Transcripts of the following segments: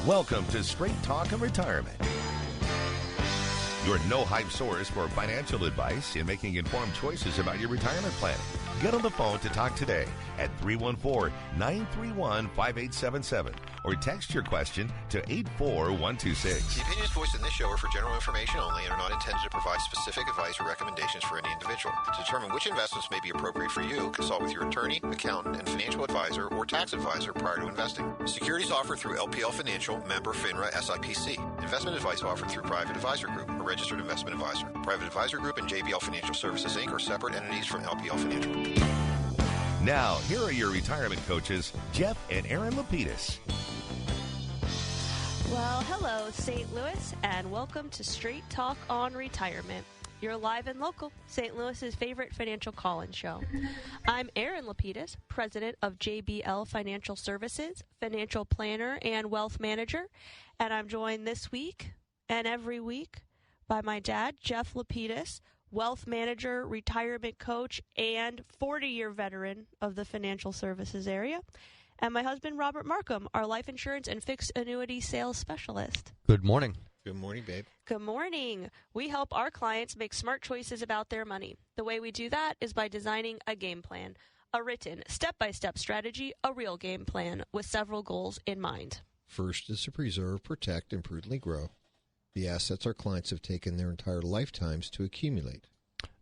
Welcome to Straight Talk and Retirement, your no-hype source for financial advice and making informed choices about your retirement planning. Get on the phone to talk today at 314-931-5877 or text your question to 84126. The opinions voiced in this show are for general information only and are not intended to provide specific advice or recommendations for any individual. To determine which investments may be appropriate for you, consult with your attorney, accountant, and financial advisor or tax advisor prior to investing. Securities offered through LPL Financial, member FINRA SIPC. Investment advice offered through Private Advisor Group, a registered investment advisor. Private Advisor Group and JBL Financial Services, Inc. are separate entities from LPL Financial. Now, here are your retirement coaches, Jeff and Erin Lapidus. Well, hello, St. Louis, and welcome to Straight Talk on Retirement. You're live and local, St. Louis's favorite financial call-in show. I'm Erin Lapidus, president of JBL Financial Services, financial planner and wealth manager, and I'm joined this week and every week by my dad, Jeff Lapidus, wealth manager, retirement coach, and 40-year veteran of the financial services area. And my husband, Robert Markham, our life insurance and fixed annuity sales specialist. Good morning. Good morning, babe. Good morning. We help our clients make smart choices about their money. The way we do that is by designing a game plan, a written, step-by-step strategy, a real game plan with several goals in mind. First is to preserve, protect, and prudently grow the assets our clients have taken their entire lifetimes to accumulate.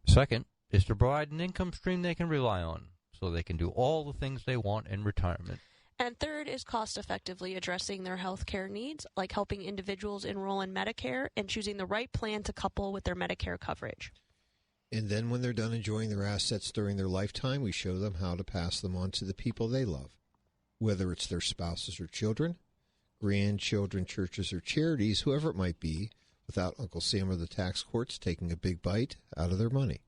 Second is to provide an income stream they can rely on so they can do all the things they want in retirement. And third is cost-effectively addressing their health care needs, like helping individuals enroll in Medicare and choosing the right plan to couple with their Medicare coverage. And then when they're done enjoying their assets during their lifetime, we show them how to pass them on to the people they love, whether it's their spouses or children, grandchildren, churches, or charities, whoever it might be, without Uncle Sam or the tax courts taking a big bite out of their money.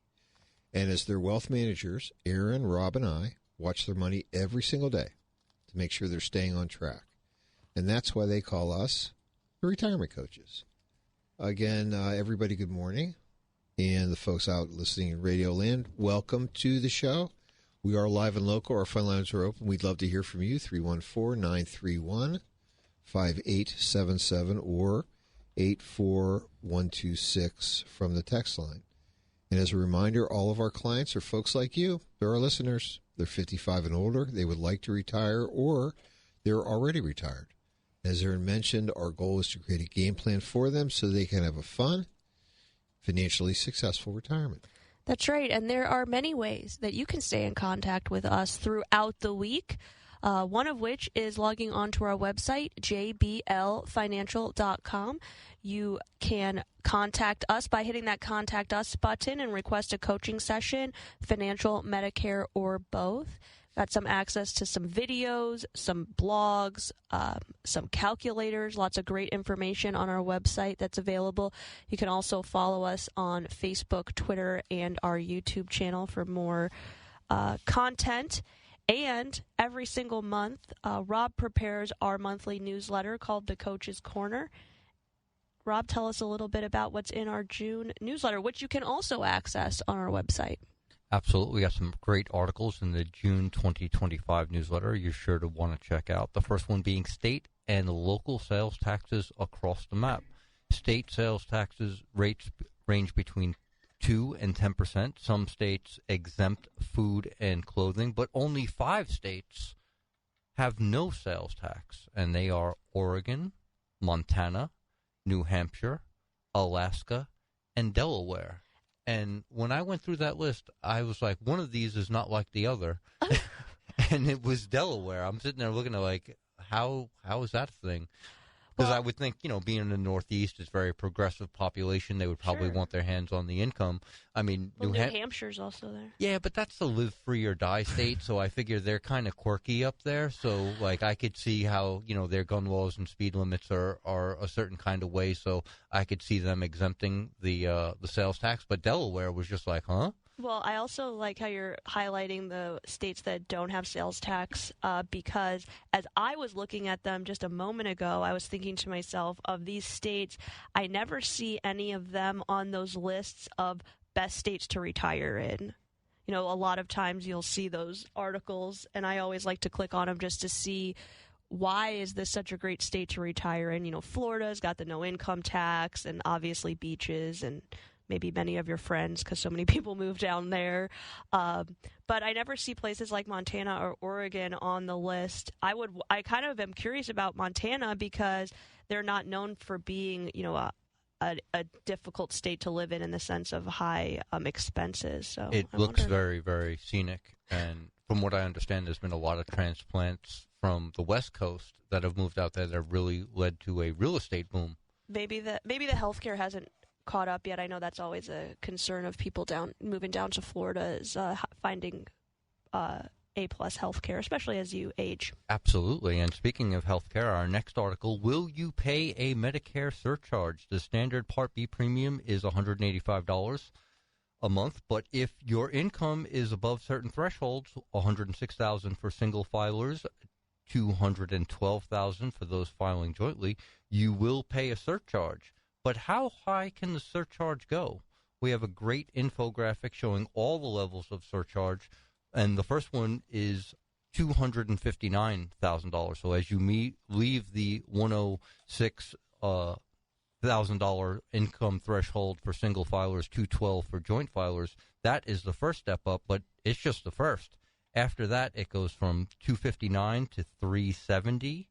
And as their wealth managers, Erin, Rob, and I watch their money every single day to make sure they're staying on track. And that's why they call us the retirement coaches. Again, everybody, good morning. And the folks out listening in Radio Land, welcome to the show. We are live and local. Our phone lines are open. We'd love to hear from you, 314-931-5877 or 84126 from the text line. And as a reminder, all of our clients are folks like you. They're our listeners. They're 55 and older. They would like to retire or they're already retired. As Erin mentioned, our goal is to create a game plan for them so they can have a fun, financially successful retirement. That's right, and there are many ways that you can stay in contact with us throughout the week. One of which is logging onto our website, jblfinancial.com. You can contact us by hitting that Contact Us button and request a coaching session, financial, Medicare, or both. Got some access to some videos, some blogs, some calculators, lots of great information on our website that's available. You can also follow us on Facebook, Twitter, and our YouTube channel for more content. And every single month, Rob prepares our monthly newsletter called The Coach's Corner. Rob, tell us a little bit about what's in our June newsletter, which you can also access on our website. Absolutely. We got some great articles in the June 2025 newsletter you're sure to want to check out. The first one being state and local sales taxes across the map. State sales taxes rates range between 2 and 10%. Some states exempt food and clothing, but only 5 states have no sales tax, and they are Oregon, Montana, New Hampshire, Alaska, and Delaware. And when I went through that list, I was like, one of these is not like the other. And it was Delaware. I'm sitting there looking at like, how is that a thing? Because I would think, being in the Northeast, it's a very progressive population. They would probably want their hands on the income. I mean, New Hampshire's also there. Yeah, but that's the live free or die state, so I figure they're kind of quirky up there. So, I could see how, their gun laws and speed limits are a certain kind of way, so I could see them exempting the sales tax. But Delaware was just like, huh? Well, I also like how you're highlighting the states that don't have sales tax because as I was looking at them just a moment ago, I was thinking to myself, of these states, I never see any of them on those lists of best states to retire in. A lot of times you'll see those articles, and I always like to click on them just to see why is this such a great state to retire in? Florida's got the no income tax and obviously beaches and maybe many of your friends because so many people move down there. But I never see places like Montana or Oregon on the list. I kind of am curious about Montana because they're not known for being, a difficult state to live in the sense of high expenses. So it looks very, very scenic. And from what I understand, there's been a lot of transplants from the West Coast that have moved out there that have really led to a real estate boom. Maybe the healthcare hasn't caught up yet. I know that's always a concern of people moving down to Florida is finding A-plus healthcare, especially as you age. Absolutely. And speaking of healthcare, our next article, will you pay a Medicare surcharge? The standard Part B premium is $185 a month, but if your income is above certain thresholds, $106,000 for single filers, $212,000 for those filing jointly, you will pay a surcharge. But how high can the surcharge go? We have a great infographic showing all the levels of surcharge, and the first one is $259,000. So as you leave the $106,000 income threshold for single filers, $212,000 for joint filers, that is the first step up, but it's just the first. After that, it goes from $259,000 to $370,000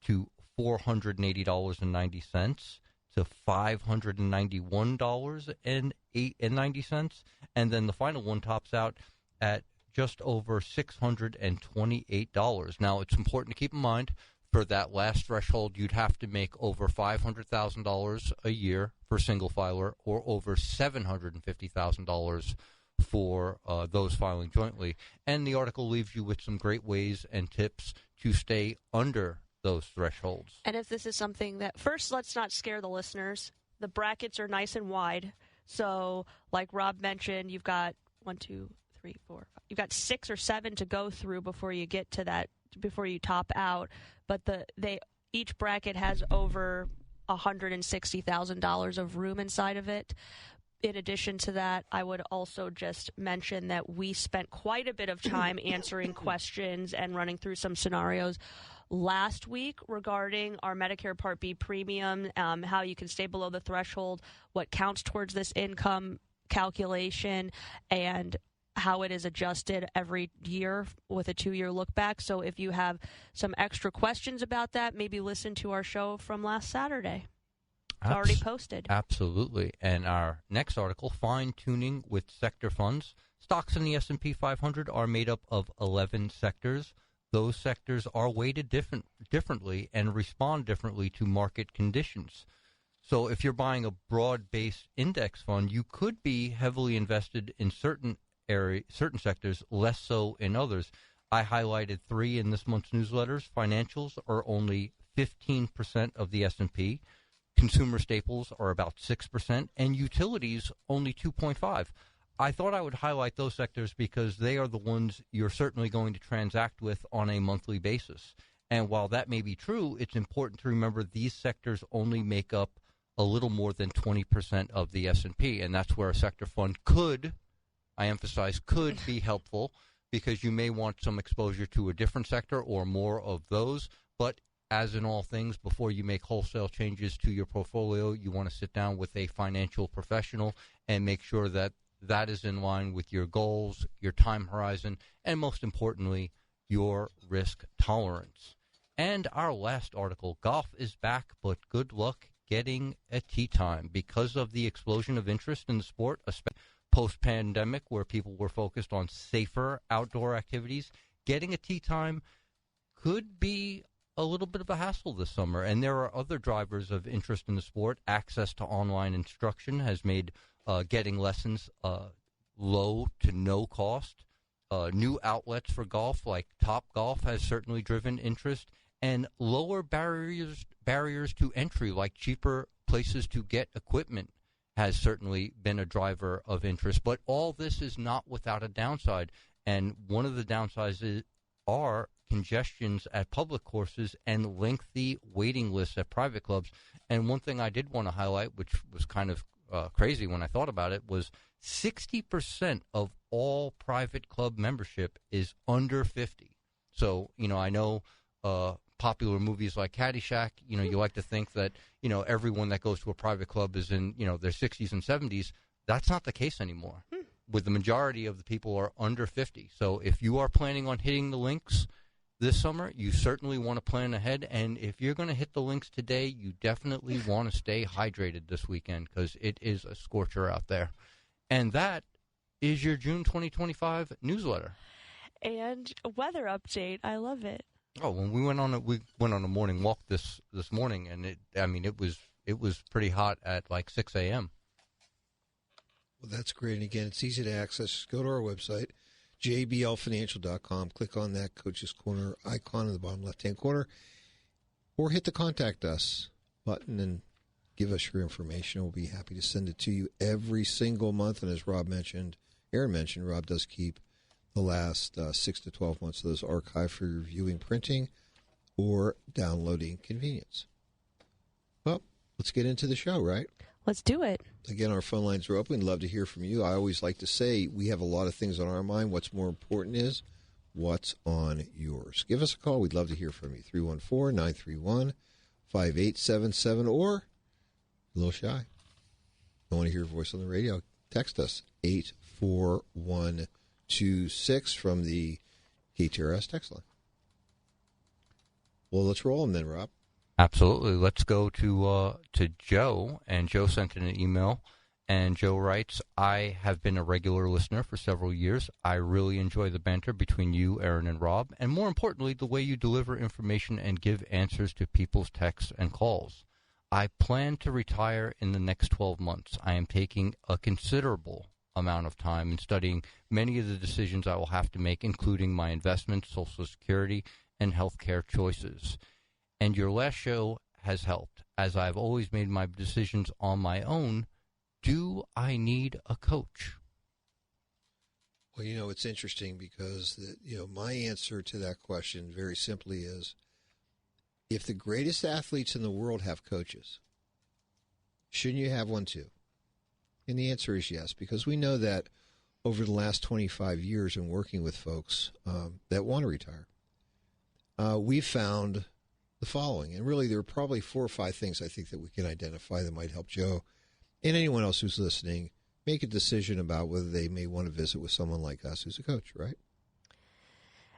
to $480.90. to $591.90, and then the final one tops out at just over $628. Now, it's important to keep in mind, for that last threshold, you'd have to make over $500,000 a year for single filer or over $750,000 for those filing jointly. And the article leaves you with some great ways and tips to stay under those thresholds. And if this is something that, first, let's not scare the listeners. The brackets are nice and wide. So, like Rob mentioned, you've got 1, 2, 3, 4, 5. You've got 6 or 7 to go through before you get to that, before you top out. But each bracket has over $160,000 of room inside of it. In addition to that, I would also just mention that we spent quite a bit of time answering questions and running through some scenarios last week regarding our Medicare Part B premium, how you can stay below the threshold, what counts towards this income calculation, and how it is adjusted every year with a 2-year look back. So if you have some extra questions about that, maybe listen to our show from last Saturday. It's already posted. Absolutely. And our next article, fine-tuning with sector funds. Stocks in the S&P 500 are made up of 11 sectors. Those sectors are weighted differently and respond differently to market conditions. So if you're buying a broad-based index fund, you could be heavily invested in certain sectors, less so in others. I highlighted 3 in this month's newsletters. Financials are only 15% of the S&P. Consumer staples are about 6%, and utilities only 2.5%. I thought I would highlight those sectors because they are the ones you're certainly going to transact with on a monthly basis. And while that may be true, it's important to remember these sectors only make up a little more than 20% of the S&P, and that's where a sector fund could, I emphasize, could be helpful because you may want some exposure to a different sector or more of those. But as in all things, before you make wholesale changes to your portfolio, you want to sit down with a financial professional and make sure that that is in line with your goals, your time horizon, and most importantly, your risk tolerance. And our last article, golf is back, but good luck getting a tee time because of the explosion of interest in the sport, especially post-pandemic where people were focused on safer outdoor activities. Getting a tee time could be a little bit of a hassle this summer, and there are other drivers of interest in the sport. Access to online instruction has made getting lessons low to no cost. New outlets for golf like Top Golf has certainly driven interest, and lower barriers to entry like cheaper places to get equipment has certainly been a driver of interest. But all this is not without a downside, and one of the downsides are congestions at public courses and lengthy waiting lists at private clubs. And one thing I did want to highlight, which was kind of crazy when I thought about it, was 60% of all private club membership is under 50. So, I know popular movies like Caddyshack, you like to think that, everyone that goes to a private club is in, their 60s and 70s. That's not the case anymore. With the majority of the people are under 50. So if you are planning on hitting the links this summer, you certainly want to plan ahead. And if you're going to hit the links today, you definitely want to stay hydrated this weekend because it is a scorcher out there. And that is your June 2025 newsletter. And a weather update. I love it. Oh, when we went on a morning walk this morning, and it was pretty hot at like 6 a.m. Well, that's great. And again, it's easy to access. Just go to our website, jblfinancial.com. Click on that Coach's Corner icon in the bottom left-hand corner, or hit the Contact Us button and give us your information. We'll be happy to send it to you every single month. And as Erin mentioned, Rob does keep the last 6 to 12 months of those archived for your viewing, printing, or downloading convenience. Well, let's get into the show, right? Let's do it. Again, our phone lines are open. We'd love to hear from you. I always like to say we have a lot of things on our mind. What's more important is what's on yours. Give us a call. We'd love to hear from you. 314-931-5877, or a little shy. Don't want to hear your voice on the radio. Text us, 84126 from the KTRS text line. Well, let's roll them then, Rob. Absolutely. Let's go to Joe, and Joe sent in an email, and Joe writes, I have been a regular listener for several years. I really enjoy the banter between you, Erin, and Rob, and more importantly, the way you deliver information and give answers to people's texts and calls. I plan to retire in the next 12 months. I am taking a considerable amount of time in studying many of the decisions I will have to make, including my investments, Social Security, and healthcare choices. And your last show has helped. As I've always made my decisions on my own, do I need a coach? Well, it's interesting because, my answer to that question very simply is, if the greatest athletes in the world have coaches, shouldn't you have one too? And the answer is yes, because we know that over the last 25 years in working with folks that want to retire, we've found the following. And really, there are probably 4 or 5 things I think that we can identify that might help Joe and anyone else who's listening make a decision about whether they may want to visit with someone like us who's a coach, right?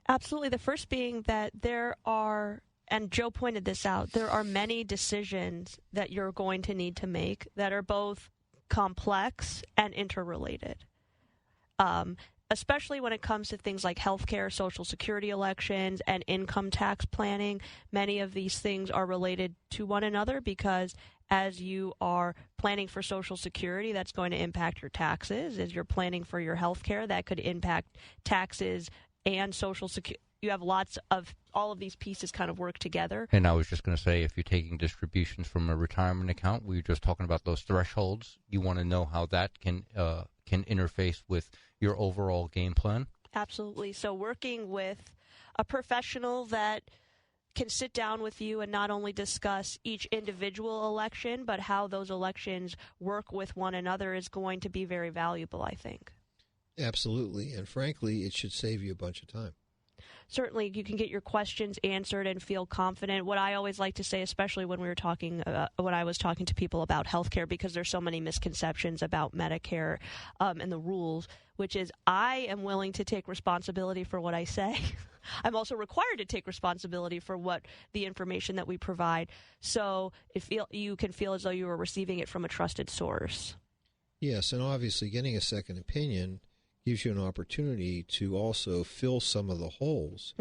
Absolutely. The first being that there are, and Joe pointed this out, there are many decisions that you're going to need to make that are both complex and interrelated. Especially when it comes to things like healthcare, Social Security elections, and income tax planning. Many of these things are related to one another because as you are planning for Social Security, that's going to impact your taxes. As you're planning for your healthcare, that could impact taxes and Social Security. You have lots of, all of these pieces kind of work together. And I was just going to say, if you're taking distributions from a retirement account, we were just talking about those thresholds. You want to know how that can interface with your overall game plan? Absolutely. So working with a professional that can sit down with you and not only discuss each individual election, but how those elections work with one another is going to be very valuable, I think. Absolutely. And frankly, it should save you a bunch of time. Certainly, you can get your questions answered and feel confident. What I always like to say, especially when when I was talking to people about healthcare, because there's so many misconceptions about Medicare and the rules, which is I am willing to take responsibility for what I say. I'm also required to take responsibility for what the information that we provide. So you can feel as though you are receiving it from a trusted source. Yes, and obviously getting a second opinion gives you an opportunity to also fill some of the holes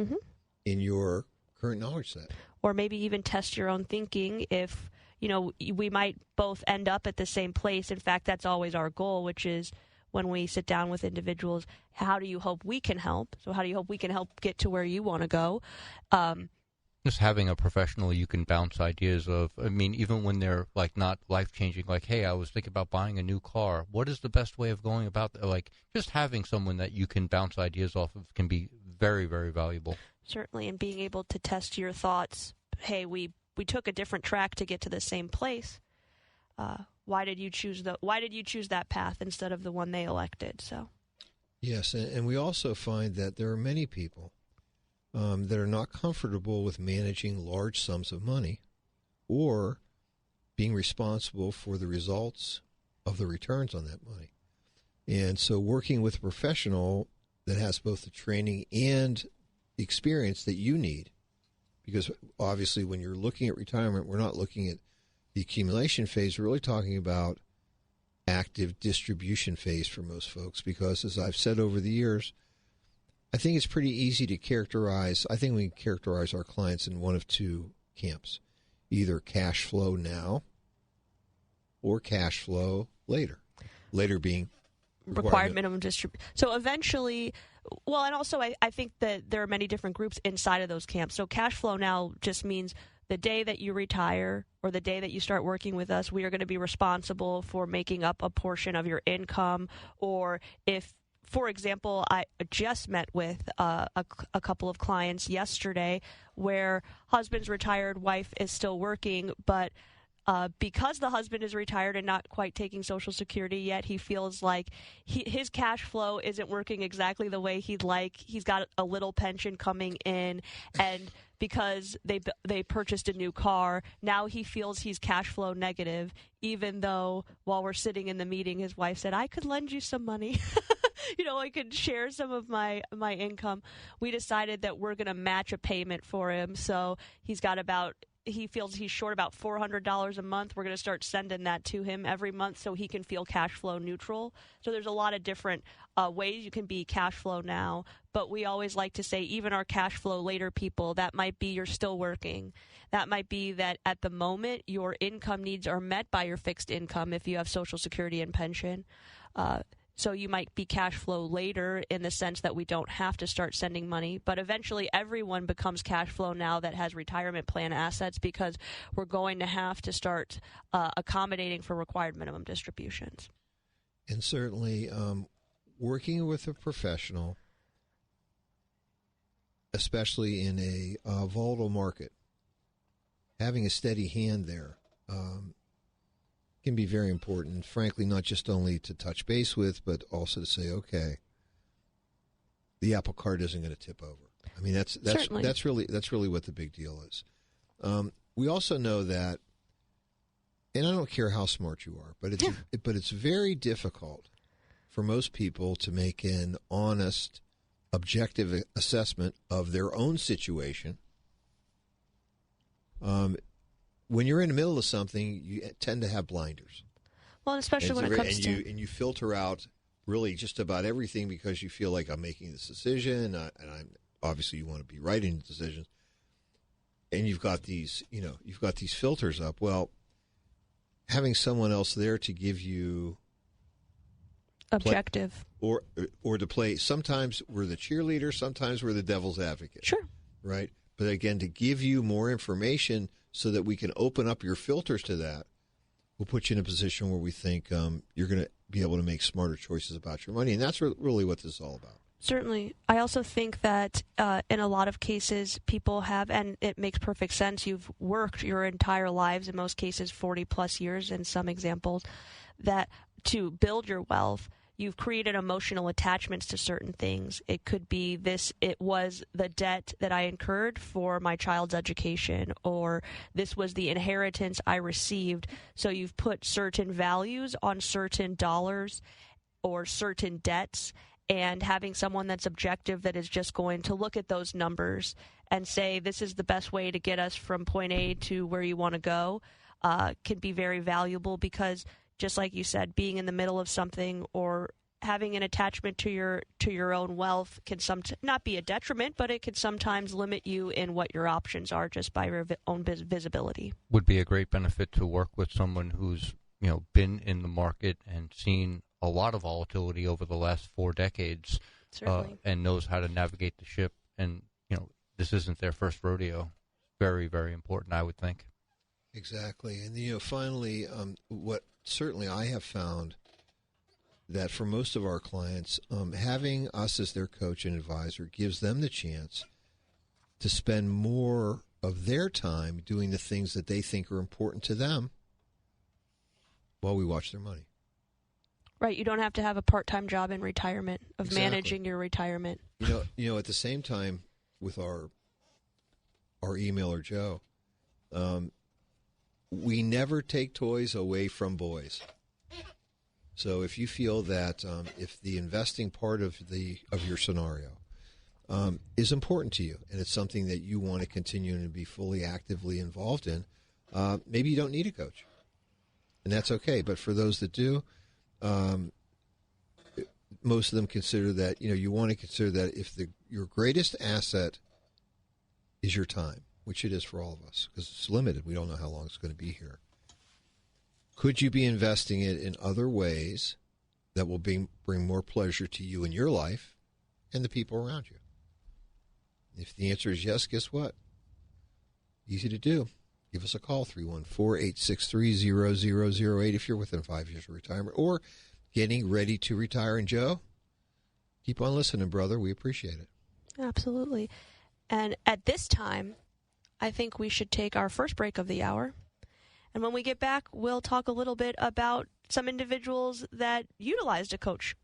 in your current knowledge set. Or maybe even test your own thinking if, we might both end up at the same place. In fact, that's always our goal, which is when we sit down with individuals, how do you hope we can help? So how do you hope we can help get to where you want to go? Just having a professional you can bounce ideas of. I mean, even when they're like not life-changing, like, hey, I was thinking about buying a new car. What is the best way of going about that? Like, just having someone that you can bounce ideas off of can be very, very valuable. Certainly, and being able to test your thoughts. Hey, we took a different track to get to the same place. Why did you choose that path instead of the one they elected? So, yes, and we also find that there are many people that are not comfortable with managing large sums of money or being responsible for the results of the returns on that money. And so working with a professional that has both the training and the experience that you need, because obviously when you're looking at retirement, we're not looking at the accumulation phase. We're really talking about active distribution phase for most folks, because as I've said over the years, I think it's pretty easy to characterize. I think we can characterize our clients in one of two camps, either cash flow now or cash flow later. Later being required minimum distribution. So eventually, well, and also I think that there are many different groups inside of those camps. So cash flow now just means the day that you retire or the day that you start working with us, we are going to be responsible for making up a portion of your income. Or if, for example, I just met with a couple of clients yesterday where husband's retired, wife is still working, but because the husband is retired and not quite taking Social Security yet, he feels like his cash flow isn't working exactly the way he'd like. He's got a little pension coming in, and because they purchased a new car, now he feels he's cash flow negative, even though while we're sitting in the meeting, his wife said, I could lend you some money. I could share some of my income. We decided that we're going to match a payment for him, so he feels he's short about $400 a month. We're going to start sending that to him every month so he can feel cash flow neutral. So there's a lot of different ways you can be cash flow now. But we always like to say even our cash flow later people, that might be you're still working. That might be that at the moment your income needs are met by your fixed income if you have Social Security and pension. So you might be cash flow later in the sense that we don't have to start sending money. But eventually everyone becomes cash flow now that has retirement plan assets, because we're going to have to start accommodating for required minimum distributions. And certainly working with a professional, especially in a volatile market, having a steady hand there can be very important, frankly, not just only to touch base with, but also to say, okay, the apple cart isn't going to tip over. I mean, that's really what the big deal is. We also know that, and I don't care how smart you are, but it's very difficult for most people to make an honest, objective assessment of their own situation. When you're in the middle of something, you tend to have blinders. Well, especially when it comes to... And you filter out really just about everything because you feel like I'm making this decision, and I'm obviously you want to be right in decisions. And you've got these filters up. Well, having someone else there to give you objective or to play. Sometimes we're the cheerleader, sometimes we're the devil's advocate. Sure. Right? But again, to give you more information so that we can open up your filters to that, we'll put you in a position where we think you're going to be able to make smarter choices about your money. And that's really what this is all about. Certainly. I also think that in a lot of cases, people have, and it makes perfect sense, you've worked your entire lives, in most cases 40-plus years in some examples, that to build your wealth, you've created emotional attachments to certain things. It could be it was the debt that I incurred for my child's education, or this was the inheritance I received. So you've put certain values on certain dollars or certain debts, and having someone that's objective that is just going to look at those numbers and say, this is the best way to get us from point A to where you want to go, can be very valuable, because just like you said, being in the middle of something or having an attachment to your own wealth can not be a detriment, but it can sometimes limit you in what your options are just by your own visibility. Would be a great benefit to work with someone who's been in the market and seen a lot of volatility over the last 4 decades, and knows how to navigate the ship. And this isn't their first rodeo. Very, very important, I would think. Exactly. And finally, what certainly I have found that for most of our clients, having us as their coach and advisor gives them the chance to spend more of their time doing the things that they think are important to them while we watch their money. Right. You don't have to have a part-time job in retirement of managing your retirement. At the same time, with our emailer, Joe. We never take toys away from boys. So if you feel that if the investing part of your scenario is important to you, and it's something that you want to continue to be fully actively involved in, maybe you don't need a coach, and that's okay. But for those that do, most of them consider that, you want to consider that if your greatest asset is your time, which it is for all of us, because it's limited. We don't know how long it's going to be here. Could you be investing it in other ways that will bring more pleasure to you in your life and the people around you? If the answer is yes, guess what? Easy to do. Give us a call, 314-863-0008 if you're within 5 years of retirement or getting ready to retire. And Joe, keep on listening, brother. We appreciate it. Absolutely. And at this time, I think we should take our first break of the hour. And when we get back, we'll talk a little bit about some individuals that utilized a coach.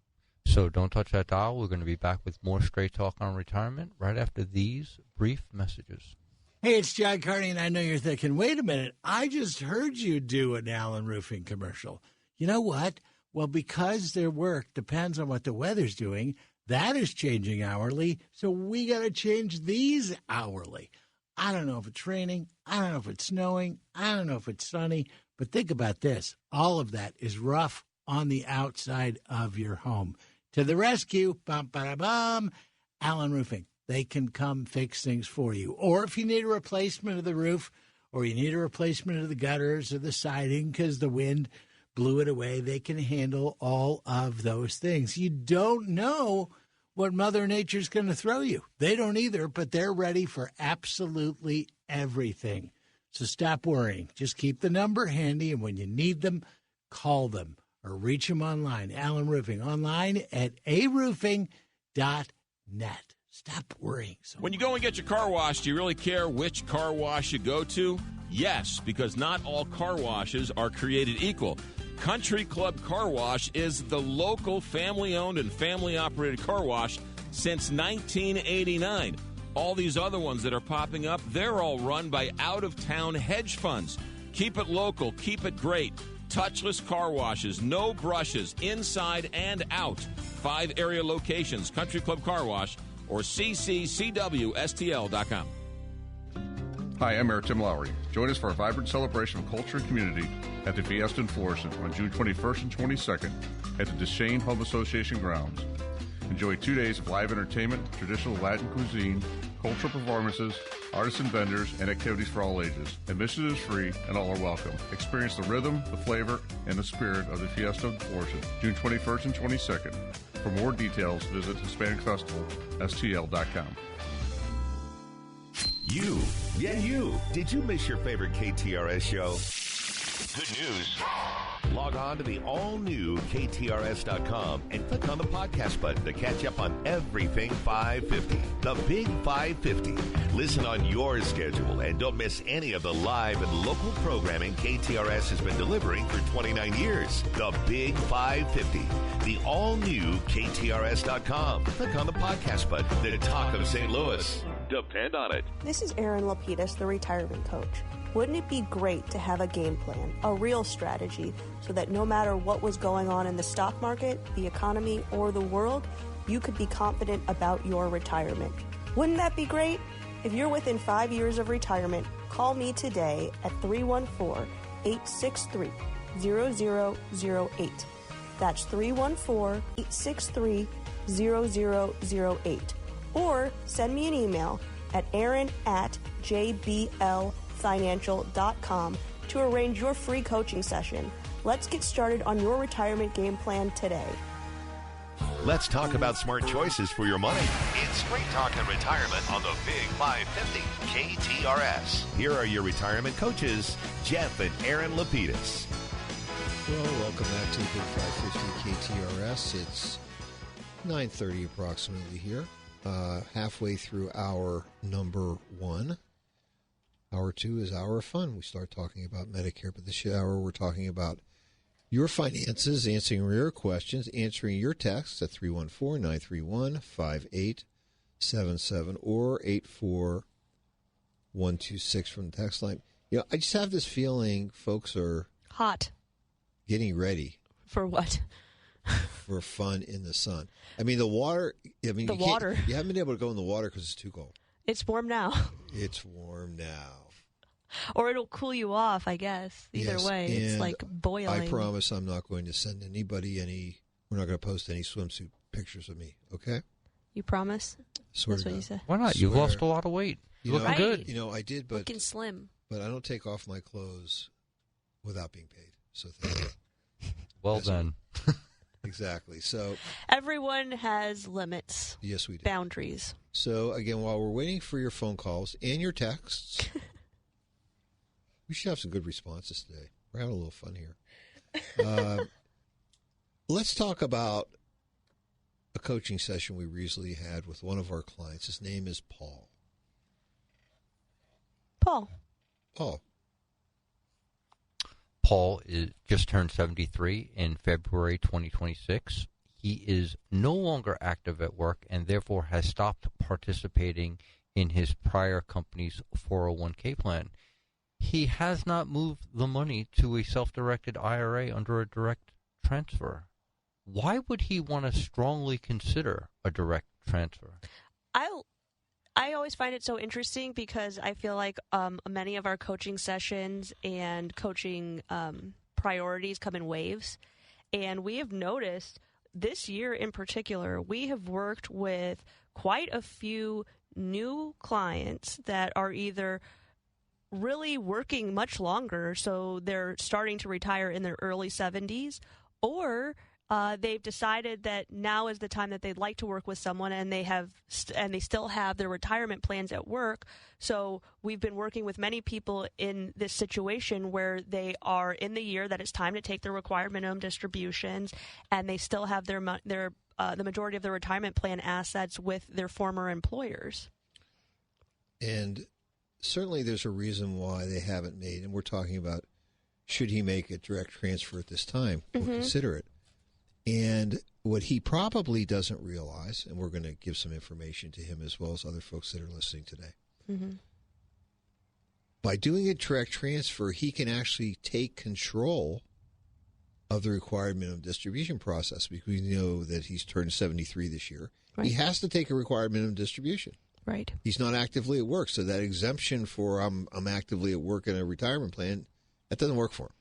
So don't touch that dial. We're going to be back with more Straight Talk on Retirement right after these brief messages. Hey, it's John Carney, and I know you're thinking, wait a minute, I just heard you do an Allen Roofing commercial. You know what? Well, because their work depends on what the weather's doing, that is changing hourly, so we got to change these hourly. I don't know if it's raining. I don't know if it's snowing. I don't know if it's sunny. But think about this. All of that is rough on the outside of your home. To the rescue, bum, ba, bum, Allen Roofing. They can come fix things for you. Or if you need a replacement of the roof, or you need a replacement of the gutters or the siding because the wind blew it away, they can handle all of those things. You don't know what Mother Nature's going to throw you. They don't either, but they're ready for absolutely everything. So stop worrying. Just keep the number handy, and when you need them, call them or reach them online. Allen Roofing, online at aroofing.net. Stop worrying. When you go and get your car washed, do you really care which car wash you go to? Yes, because not all car washes are created equal. Country Club Car Wash is the local family-owned and family-operated car wash since 1989. All these other ones that are popping up, they're all run by out-of-town hedge funds. Keep it local. Keep it great. Touchless car washes, no brushes, inside and out. 5 area locations, Country Club Car Wash or cccwstl.com. Hi, I'm Mayor Tim Lowry. Join us for a vibrant celebration of culture and community at the Fiesta in Florissant on June 21st and 22nd at the Deschain Home Association grounds. Enjoy 2 days of live entertainment, traditional Latin cuisine, cultural performances, artists and vendors, and activities for all ages. Admission is free and all are welcome. Experience the rhythm, the flavor, and the spirit of the Fiesta in Florissant, June 21st and 22nd. For more details, visit HispanicFestivalSTL.com. You. Did you miss your favorite KTRS show? Good news. Log on to the all-new KTRS.com and click on the podcast button to catch up on everything 550. The Big 550. Listen on your schedule and don't miss any of the live and local programming KTRS has been delivering for 29 years. The Big 550. The all-new KTRS.com. Click on the podcast button. The talk of St. Louis. Depend on it. This is Erin Lapidus, the retirement coach. Wouldn't it be great to have a game plan, a real strategy, so that no matter what was going on in the stock market, the economy, or the world, you could be confident about your retirement? Wouldn't that be great? If you're within 5 years of retirement, call me today at 314-863-0008. That's 314-863-0008. Or send me an email at aaron@jblfinancial.com to arrange your free coaching session. Let's get started on your retirement game plan today. Let's talk about smart choices for your money. It's Straight Talk and Retirement on the Big 550 KTRS. Here are your retirement coaches, Jeff and Erin Lapidus. Well, welcome back to the Big 550 KTRS. It's 9:30 approximately here. Halfway through hour number 1. Hour 2 is hour of fun. We start talking about Medicare, but this hour we're talking about your finances, answering your questions, answering your texts at 314-931-58 877 or 84126 from the text line. I just have this feeling folks are hot, getting ready for what? For fun in the sun. I mean, the water. I mean, the water. You haven't been able to go in the water because it's too cold. It's warm now. It's warm now. Or it'll cool you off, I guess. Either way, it's like boiling. I promise I'm not going to send anybody we're not going to post any swimsuit pictures of me, okay? You promise? Swear That's what you said. Why not? You've lost a lot of weight. You're looking good. I did, but looking slim. But I don't take off my clothes without being paid. So thank you. Well done. Exactly. So everyone has limits. Yes, we do. Boundaries. So again, while we're waiting for your phone calls and your texts, we should have some good responses today. We're having a little fun here. Let's talk about a coaching session we recently had with one of our clients. His name is Paul. Paul is just turned 73 in February 2026. He is no longer active at work and therefore has stopped participating in his prior company's 401k plan. He has not moved the money to a self-directed IRA under a direct transfer. Why would he want to strongly consider a direct transfer? I always find it so interesting because I feel like many of our coaching sessions and coaching priorities come in waves. And we have noticed this year in particular, we have worked with quite a few new clients that are either really working much longer, so they're starting to retire in their early 70s, or they've decided that now is the time that they'd like to work with someone, and they still have their retirement plans at work. So we've been working with many people in this situation where they are in the year that it's time to take their required minimum distributions, and they still have the majority of their retirement plan assets with their former employers. And certainly there's a reason why they haven't made, and we're talking about should he make a direct transfer at this time or consider it. And what he probably doesn't realize, and we're going to give some information to him as well as other folks that are listening today, by doing a direct transfer, he can actually take control of the required minimum distribution process, because we know that he's turned 73 this year. Right. He has to take a required minimum distribution. Right. He's not actively at work, so that exemption for I'm actively at work in a retirement plan, that doesn't work for him.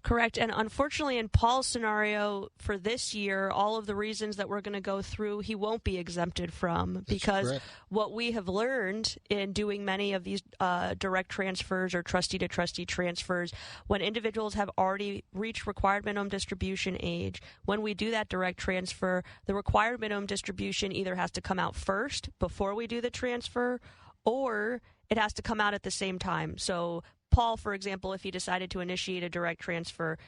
Correct. And unfortunately, in Paul's scenario for this year, all of the reasons that we're going to go through, he won't be exempted from, because what we have learned in doing many of these direct transfers or trustee-to-trustee transfers, when individuals have already reached required minimum distribution age, when we do that direct transfer, the required minimum distribution either has to come out first before we do the transfer, or it has to come out at the same time. So Paul, for example, if he decided to initiate a direct transfer,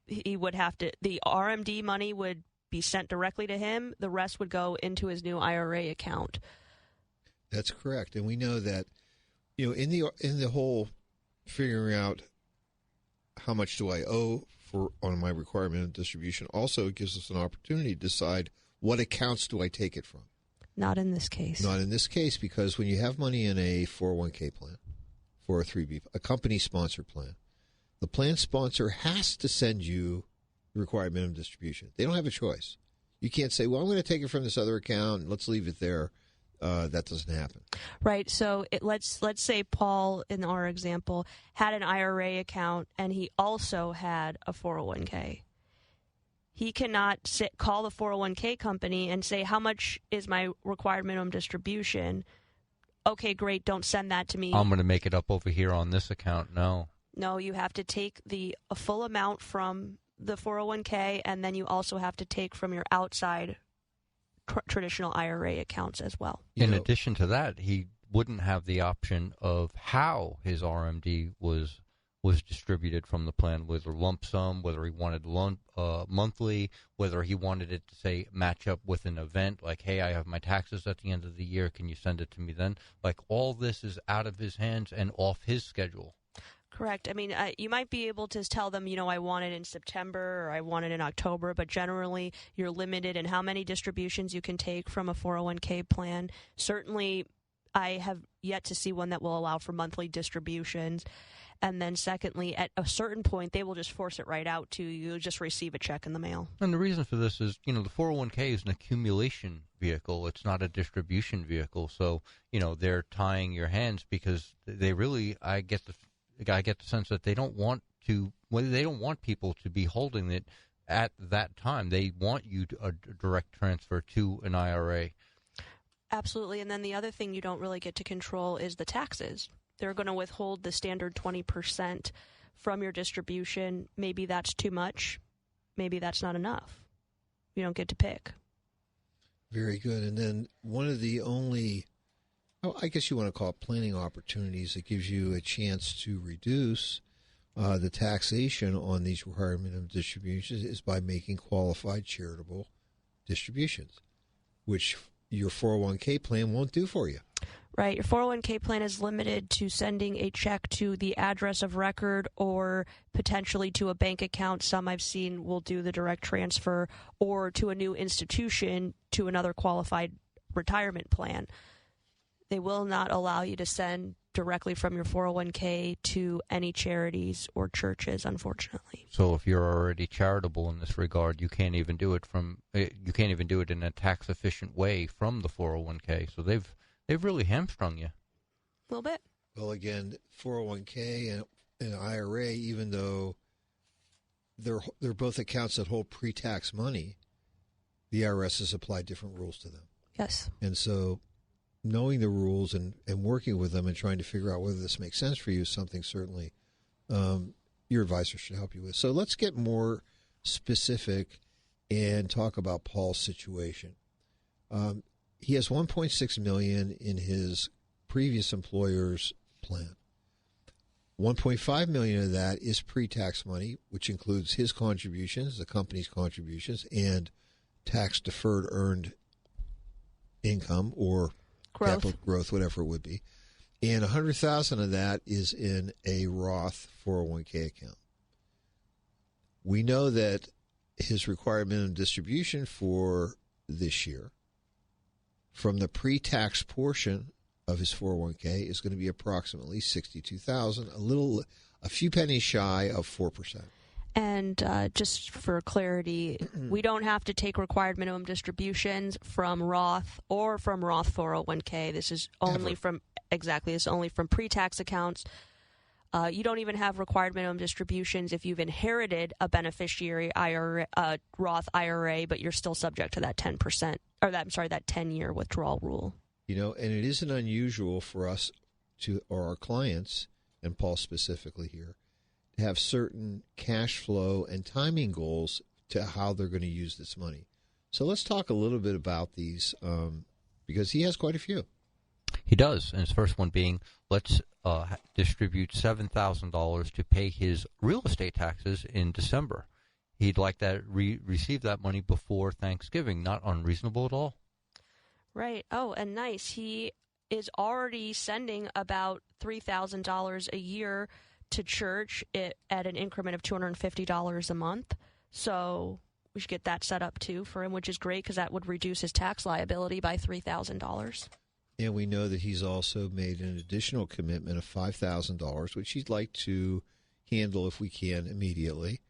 he would have to, the RMD money would be sent directly to him. The rest would go into his new IRA account. That's correct. And we know that, in the whole figuring out how much do I owe on my required minimum distribution, also it gives us an opportunity to decide what accounts do I take it from. Not in this case. Not in this case, because when you have money in a 401k plan, 403b, a company-sponsored plan, the plan sponsor has to send you the required minimum distribution. They don't have a choice. You can't say, well, I'm going to take it from this other account and let's leave it there. That doesn't happen. Right. So let's say Paul, in our example, had an IRA account and he also had a 401k. He cannot call the 401k company and say, how much is my required minimum distribution? Okay, great, don't send that to me. I'm going to make it up over here on this account. No, you have to take a full amount from the 401k, and then you also have to take from your outside traditional IRA accounts as well. In addition to that, he wouldn't have the option of how his RMD was distributed from the plan, whether lump sum, whether he wanted monthly, whether he wanted it to, say, match up with an event, like, hey, I have my taxes at the end of the year, can you send it to me then? Like, all this is out of his hands and off his schedule. Correct. I mean, you might be able to tell them, I want it in September or I want it in October, but generally you're limited in how many distributions you can take from a 401k plan. Certainly, I have yet to see one that will allow for monthly distributions. And then secondly, at a certain point, they will just force it right out to you. You'll just receive a check in the mail. And the reason for this is, the 401k is an accumulation vehicle. It's not a distribution vehicle. So, they're tying your hands because they really, I get the sense that they don't want people to be holding it at that time. They want you to a direct transfer to an IRA. Absolutely. And then the other thing you don't really get to control is the taxes. They're going to withhold the standard 20% from your distribution. Maybe that's too much. Maybe that's not enough. You don't get to pick. Very good. And then one of the only, I guess you want to call it planning opportunities that gives you a chance to reduce the taxation on these required minimum distributions is by making qualified charitable distributions, which your 401k plan won't do for you. Right. Your 401k plan is limited to sending a check to the address of record or potentially to a bank account. Some I've seen will do the direct transfer, or to a new institution to another qualified retirement plan. They will not allow you to send directly from your 401k to any charities or churches, unfortunately. So if you're already charitable in this regard, you can't even do it in a tax efficient way from the 401k. So they've really hamstrung you. A little bit. Well, again, 401k and IRA, even though they're both accounts that hold pre-tax money, the IRS has applied different rules to them. Yes. And so knowing the rules and working with them and trying to figure out whether this makes sense for you is something certainly your advisor should help you with. So let's get more specific and talk about Paul's situation. He has $1.6 million in his previous employer's plan. $1.5 million of that is pre-tax money, which includes his contributions, the company's contributions, and tax-deferred earned income or capital growth, whatever it would be. And $100,000 of that is in a Roth 401k account. We know that his required minimum distribution for this year from the portion of his 401k is going to be approximately $62,000, a few pennies shy of 4%. And just for clarity, we don't have to take required minimum distributions from Roth or from Roth 401k. This is only from pre-tax accounts. You don't even have required minimum distributions if you've inherited a beneficiary IRA, Roth IRA, but you're still subject to that 10% or that 10-year withdrawal rule. And it isn't unusual for us or our clients, and Paul specifically here, to have certain cash flow and timing goals to how they're going to use this money. So let's talk a little bit about these because he has quite a few. He does, and his first one being, let's distribute $7,000 to pay his real estate taxes in December. He'd like that receive that money before Thanksgiving. Not unreasonable at all. Right. Oh, and nice. He is already sending about $3,000 a year to church at an increment of $250 a month. So we should get that set up too for him, which is great because that would reduce his tax liability by $3,000. And we know that he's also made an additional commitment of $5,000, which he'd like to handle if we can immediately,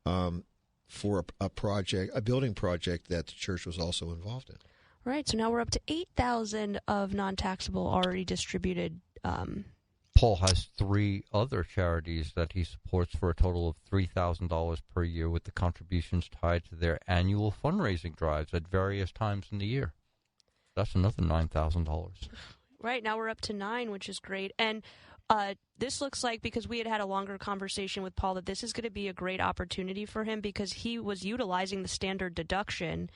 for a building project that the church was also involved in. Right. So now we're up to $8,000 of non-taxable already distributed. Paul has 3 other charities that he supports for a total of $3,000 per year, with the contributions tied to their annual fundraising drives at various times in the year. That's another $9,000. Right. Now we're up to 9, which is great. And this looks like, because we had a longer conversation with Paul, that this is going to be a great opportunity for him because he was utilizing the standard deduction.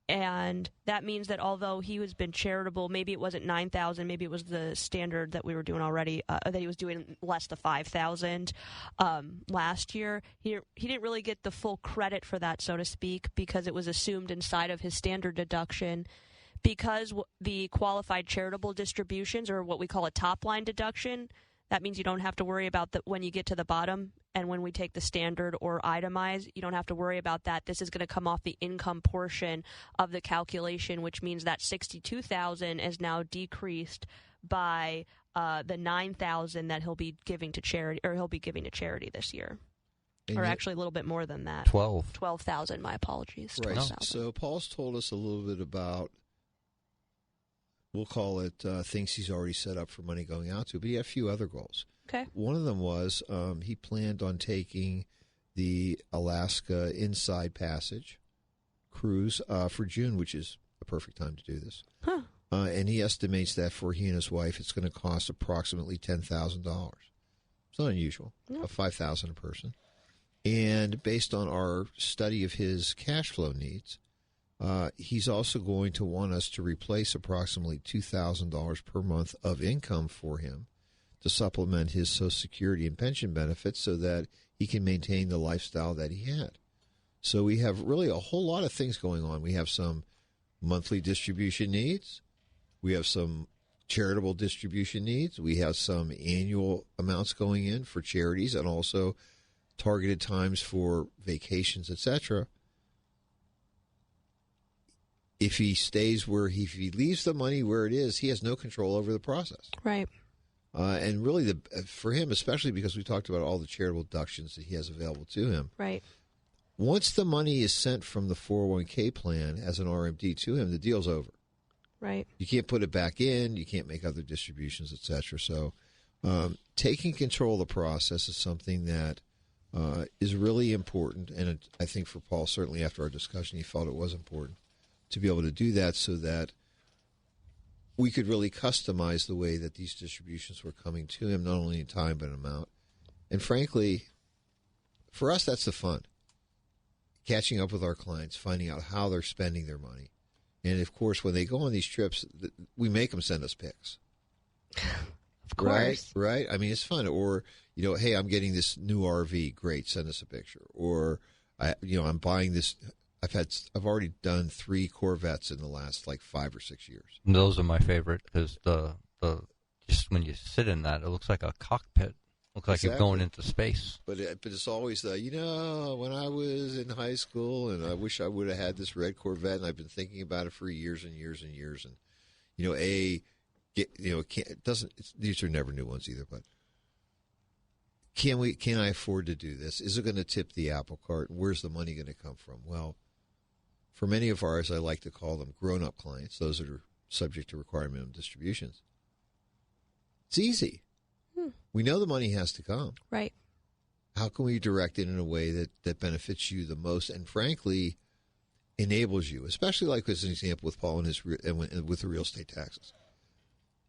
And that means that although he has been charitable, maybe it wasn't $9,000, maybe it was the standard that we were doing already, that he was doing less than $5,000 last year. He didn't really get the full credit for that, so to speak, because it was assumed inside of his standard deduction. Because the qualified charitable distributions, or what we call a top-line deduction, That means you don't have to worry about when you get to the bottom and when we take the standard or itemize, you don't have to worry about that. This is going to come off the income portion of the calculation, which means that $62,000 is now decreased by the $9,000 that he'll be giving to charity, or he'll be giving to charity this year. Or actually a little bit more than that. 12,000, my apologies. Right. 12,000. So Paul's told us a little bit about, we'll call it things he's already set up for money going out to, but he had a few other goals. Okay. One of them was he planned on taking the Alaska Inside Passage cruise for June, which is a perfect time to do this. Huh. And he estimates that for he and his wife, it's going to cost approximately $10,000. It's not unusual, $5,000 a person. And based on our study of his cash flow needs, he's also going to want us to replace approximately $2,000 per month of income for him to supplement his Social Security and pension benefits so that he can maintain the lifestyle that he had. So we have really a whole lot of things going on. We have some monthly distribution needs. We have some charitable distribution needs. We have some annual amounts going in for charities and also targeted times for vacations, etc. If he stays if he leaves the money where it is, he has no control over the process. Right. And really, for him, especially because we talked about all the charitable deductions that he has available to him. Right. Once the money is sent from the 401k plan as an RMD to him, the deal's over. Right. You can't put it back in. You can't make other distributions, etc. So taking control of the process is something that is really important. And I think for Paul, certainly after our discussion, he felt it was important to be able to do that so that we could really customize the way that these distributions were coming to him, not only in time but in amount. And frankly, for us, that's the fun. Catching up with our clients, finding out how they're spending their money. And, of course, when they go on these trips, we make them send us pics. Of course. Right? I mean, it's fun. Or, hey, I'm getting this new RV. Great, send us a picture. Or, I'm buying this. I've already done 3 Corvettes in the last 5 or 6 years. And those are my favorite because the just when you sit in that, it looks like a cockpit. Looks like you're going into space. But it's always when I was in high school, and I wish I would have had this red Corvette, and I've been thinking about it for years and years and years. And these are never new ones either. But can I afford to do this? Is it going to tip the apple cart? And where's the money going to come from? Well, for many of ours, I like to call them grown-up clients. Those that are subject to required minimum distributions. It's easy. We know the money has to come. Right. How can we direct it in a way that benefits you the most and, frankly, enables you, especially like as an example with Paul and with the real estate taxes.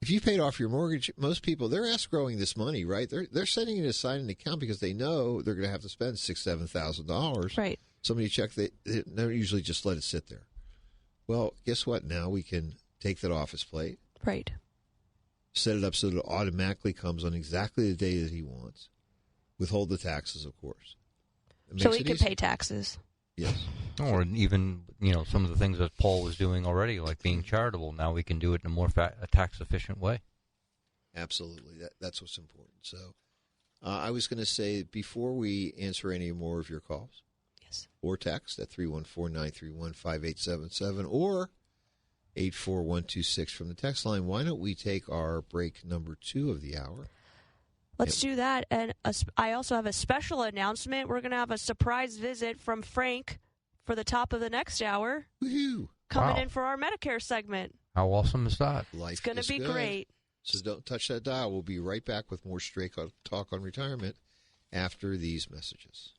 If you paid off your mortgage, most people, they're escrowing this money, right? They're setting it aside in an account because they know they're going to have to spend $6,000, $7,000. Right. Somebody check, they don't usually just let it sit there. Well, guess what? Now we can take that off his plate. Right. Set it up so that it automatically comes on exactly the day that he wants. Withhold the taxes, of course. So he can pay taxes. Yes. Or even, some of the things that Paul was doing already, like being charitable. Now we can do it in a more tax-efficient way. Absolutely. That's what's important. So I was going to say, before we answer any more of your calls, yes, or text at 314-931-5877 or 84126 from the text line, why don't we take our break number 2 of the hour? Let's do that. And I also have a special announcement. We're going to have a surprise visit from Frank for the top of the next hour. Woohoo! Coming in for our Medicare segment. How awesome is that? It's going to be great. So don't touch that dial. We'll be right back with more Straight Talk on Retirement after these messages.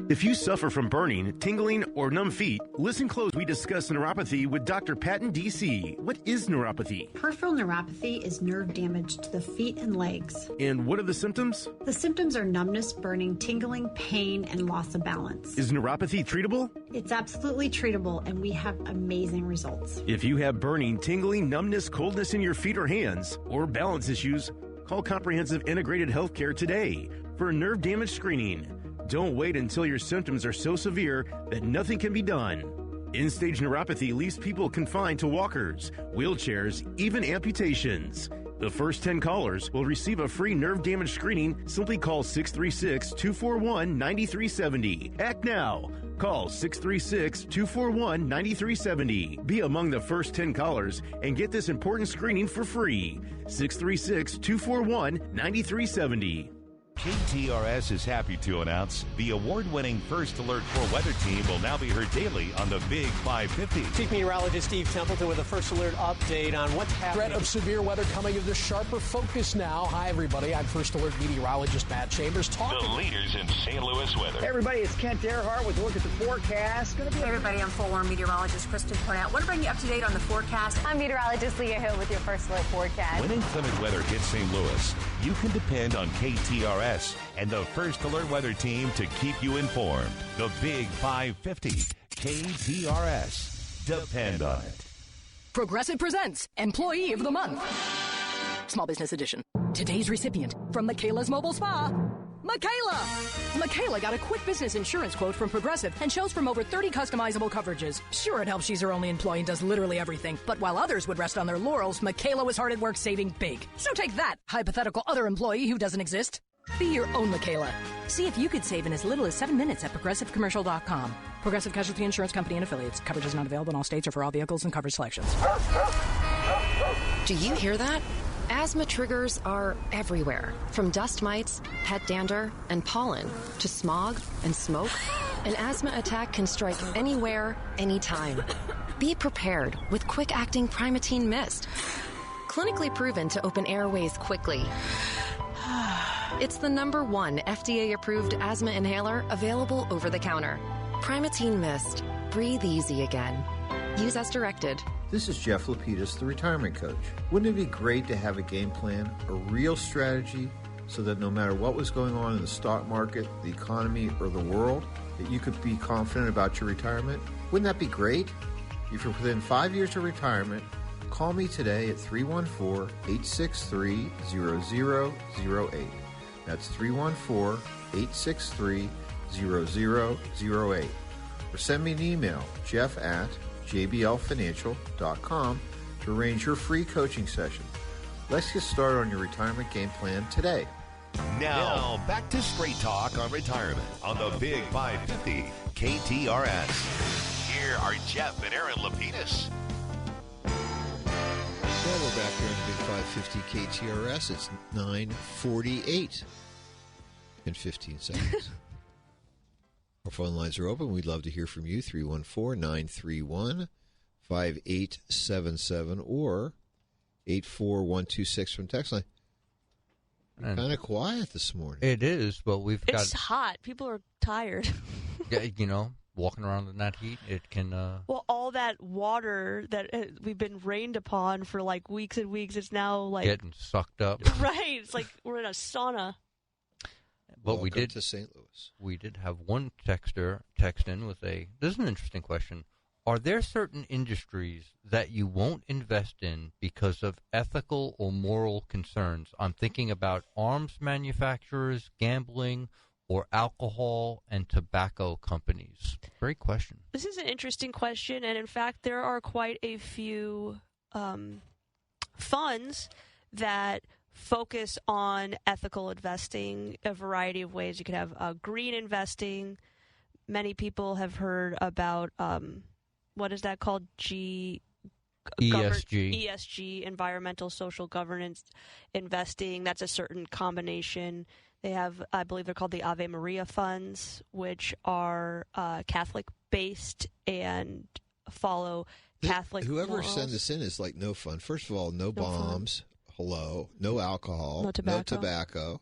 If you suffer from burning, tingling, or numb feet, listen close. We discuss neuropathy with Dr. Patton, D.C. What is neuropathy? Peripheral neuropathy is nerve damage to the feet and legs. And what are the symptoms? The symptoms are numbness, burning, tingling, pain, and loss of balance. Is neuropathy treatable? It's absolutely treatable, and we have amazing results. If you have burning, tingling, numbness, coldness in your feet or hands, or balance issues, call Comprehensive Integrated Healthcare today for a nerve damage screening. Don't wait until your symptoms are so severe that nothing can be done. End-stage neuropathy leaves people confined to walkers, wheelchairs, even amputations. The first 10 callers will receive a free nerve damage screening. Simply call 636-241-9370. Act now. Call 636-241-9370. Be among the first 10 callers and get this important screening for free. 636-241-9370. KTRS is happy to announce the award-winning First Alert 4 weather team will now be heard daily on the Big 550. Chief Meteorologist Steve Templeton with a First Alert update on what's happening. Threat of severe weather coming into sharper focus now. Hi, everybody. I'm First Alert meteorologist Matt Chambers talking. The leaders in St. Louis weather. Hey, everybody, it's Kent Earhart with a look at the forecast. Hey, everybody, I'm full-warm meteorologist Kristen Cornett. Want to bring you up to date on the forecast. I'm meteorologist Leah Hill with your First Alert forecast. When inclement weather hits St. Louis, you can depend on KTRS and the First Alert weather team to keep you informed. The Big 550, KTRS. Depend on it. Progressive presents Employee of the Month. Small Business Edition. Today's recipient from Michaela's Mobile Spa, Michaela. Michaela got a quick business insurance quote from Progressive and chose from over 30 customizable coverages. Sure, it helps she's her only employee and does literally everything. But while others would rest on their laurels, Michaela was hard at work saving big. So take that, hypothetical other employee who doesn't exist. Be your own Michaela. See if you could save in as little as 7 minutes at ProgressiveCommercial.com. Progressive Casualty Insurance Company and Affiliates. Coverage is not available in all states or for all vehicles and coverage selections. Do you hear that? Asthma triggers are everywhere. From dust mites, pet dander, and pollen, to smog and smoke. An asthma attack can strike anywhere, anytime. Be prepared with quick-acting Primatene Mist. Clinically proven to open airways quickly. It's the #1 FDA-approved asthma inhaler available over the counter. Primatene Mist. Breathe easy again. Use as directed. This is Jeff Lapidus, the retirement coach. Wouldn't it be great to have a game plan, a real strategy, so that no matter what was going on in the stock market, the economy, or the world, that you could be confident about your retirement? Wouldn't that be great? If you're within 5 years of retirement, call me today at 314-863-0008. That's 314-863-0008. Or send me an email, jeff@jblfinancial.com, to arrange your free coaching session. Let's get started on your retirement game plan today. Now, back to Straight Talk on retirement on the Big 550 KTRS. Here are Jeff and Erin Lapidus. Well, we're back here on the Big 550 KTRS. It's 9:48 in 15 seconds. Our phone lines are open. We'd love to hear from you. 314-931-5877 or 84126 from text line. Kind of quiet this morning. It is, but It's hot. People are tired. Yeah, walking around in that heat, it can... Well, all that water that we've been rained upon for like weeks and weeks, it's now like... getting sucked up. Right. It's like we're in a sauna. But Welcome to St. Louis. We did have one texter text in with this is an interesting question. Are there certain industries that you won't invest in because of ethical or moral concerns? I'm thinking about arms manufacturers, gambling, or alcohol and tobacco companies. Great question. This is an interesting question, and in fact, there are quite a few funds that focus on ethical investing a variety of ways. You could have green investing. Many people have heard about what is that called? ESG, environmental social governance investing. That's a certain combination. They have, I believe they're called the Ave Maria funds, which are Catholic-based and follow Catholic Whoever morals. sent this in is like no fun. First of all, no bombs. Hello. No alcohol. No tobacco.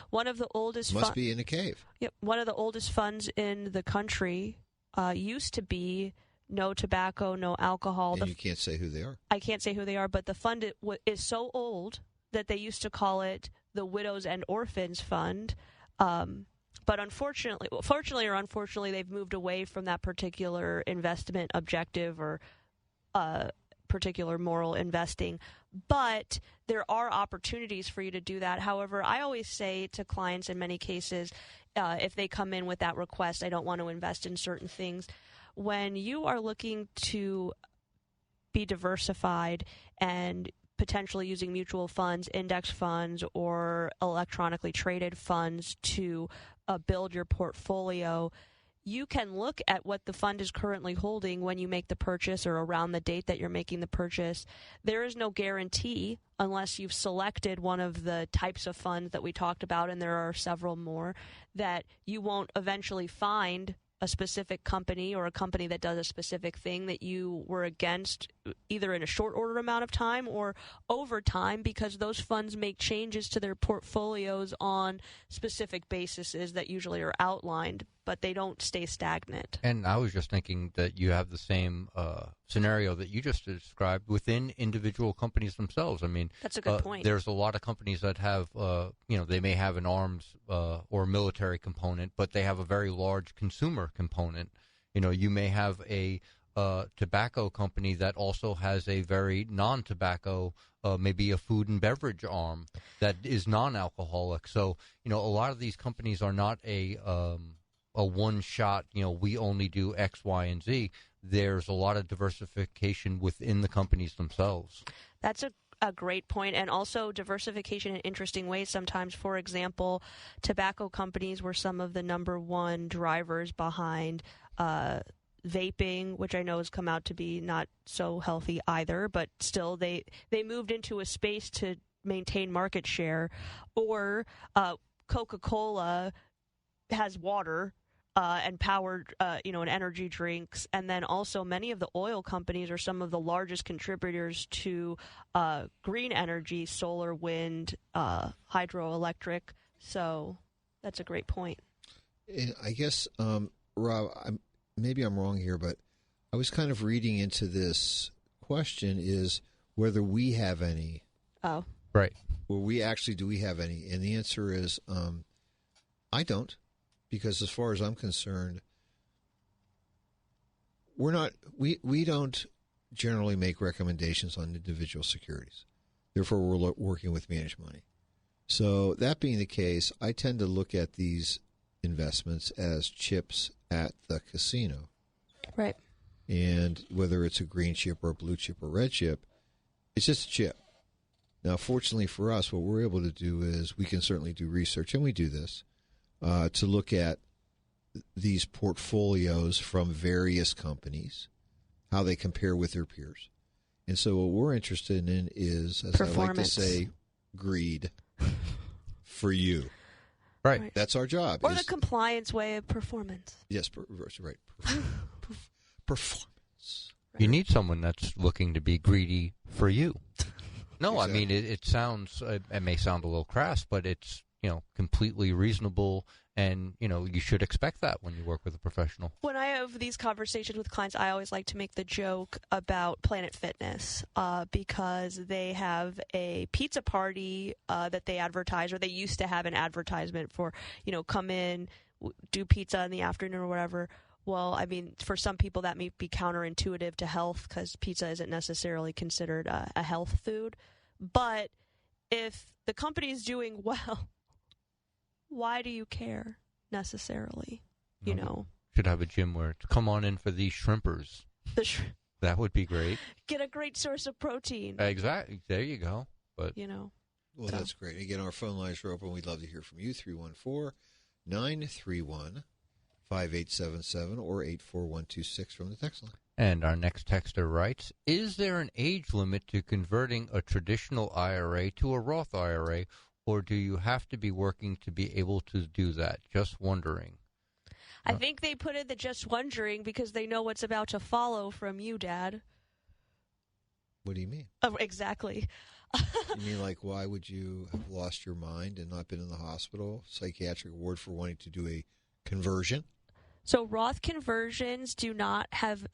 One of the oldest must be in a cave. Yep. One of the oldest funds in the country used to be no tobacco, no alcohol. And you can't say who they are. I can't say who they are, but the fund is so old that they used to call it the Widows and Orphans Fund. But fortunately or unfortunately, they've moved away from that particular investment objective or particular moral investing. But there are opportunities for you to do that. However, I always say to clients in many cases, if they come in with that request, I don't want to invest in certain things. When you are looking to be diversified and potentially using mutual funds, index funds, or electronically traded funds to build your portfolio, you can look at what the fund is currently holding when you make the purchase or around the date that you're making the purchase. There is no guarantee unless you've selected one of the types of funds that we talked about, and there are several more, that you won't eventually find a specific company or a company that does a specific thing that you were against either in a short order amount of time or over time, because those funds make changes to their portfolios on specific bases that usually are outlined, but they don't stay stagnant. And I was just thinking that you have the same scenario that you just described within individual companies themselves. I mean, that's a good point. There's a lot of companies that have, they may have an arms or military component, but they have a very large consumer component. You may have a tobacco company that also has a very non-tobacco, maybe a food and beverage arm that is non-alcoholic. So, a lot of these companies are not a one-shot, we only do X, Y, and Z. There's a lot of diversification within the companies themselves. That's a great point, and also diversification in interesting ways sometimes. For example, tobacco companies were some of the number one drivers behind vaping, which I know has come out to be not so healthy either, but still they moved into a space to maintain market share. Or Coca-Cola has water and powered, and energy drinks. And then also many of the oil companies are some of the largest contributors to green energy, solar, wind, hydroelectric. So that's a great point. I guess, Rob, maybe I'm wrong here, but I was kind of reading into this question is whether we have any. Oh. Right. Do we have any? And the answer is I don't. Because as far as I'm concerned, we don't generally make recommendations on individual securities. Therefore, we're working with managed money. So that being the case, I tend to look at these investments as chips at the casino. Right. And whether it's a green chip or a blue chip or red chip, it's just a chip. Now, fortunately for us, what we're able to do is we can certainly do research, and we do this, to look at these portfolios from various companies, how they compare with their peers. And so what we're interested in is, as I like to say, greed for you. Right. That's our job. Or the compliance way of performance. Yes, right. Performance. You need someone that's looking to be greedy for you. No, Exactly. I mean, it sounds, it may sound a little crass, but it's, completely reasonable, and, you should expect that when you work with a professional. When I have these conversations with clients, I always like to make the joke about Planet Fitness because they have a pizza party that they advertise, or they used to have an advertisement for, come in, do pizza in the afternoon or whatever. Well, I mean, for some people that may be counterintuitive to health because pizza isn't necessarily considered a health food. But if the company is doing well, why do you care necessarily? Should have a gym where it's come on in for these shrimpers. That would be great. Get a great source of protein. Exactly. There you go. But Well, that's great. Again, our phone lines are open. We'd love to hear from you. 314-931-5877 or 84126 from the text line. And our next texter writes, is there an age limit to converting a traditional IRA to a Roth IRA, or do you have to be working to be able to do that? Just wondering. I think they put in the just wondering because they know what's about to follow from you, Dad. What do you mean? Oh, exactly. You mean like why would you have lost your mind and not been in the hospital, psychiatric ward for wanting to do a conversion? So Roth conversions do not have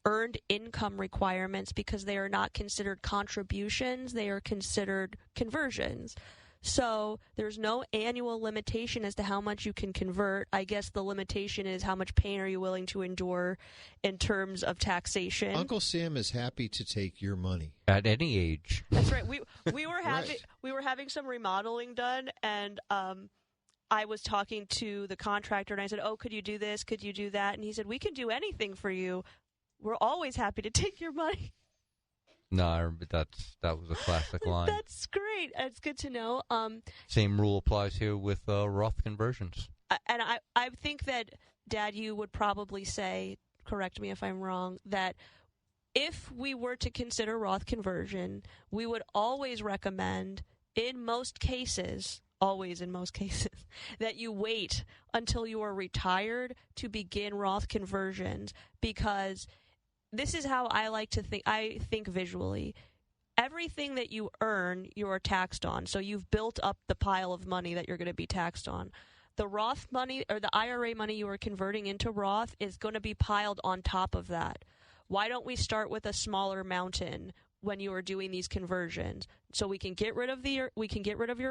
earned income requirements because they are not considered contributions. They are considered conversions. So there's no annual limitation as to how much you can convert. I guess the limitation is how much pain are you willing to endure in terms of taxation. Uncle Sam is happy to take your money at any age. That's right. We were having some remodeling done, and I was talking to the contractor, and I said, "Oh, could you do this? Could you do that?" And he said, "We can do anything for you. We're always happy to take your money." No, that was a classic line. That's great. It's good to know. Same rule applies here with Roth conversions. And I think that, Dad, you would probably say, correct me if I'm wrong, that if we were to consider Roth conversion, we would always recommend, in most cases, that you wait until you are retired to begin Roth conversions, because this is how I like to think. I think visually. Everything that you earn, you are taxed on. So you've built up the pile of money that you're going to be taxed on. The Roth money, or the IRA money you are converting into Roth, is going to be piled on top of that. Why don't we start with a smaller mountain when you are doing these conversions, so we can get rid of your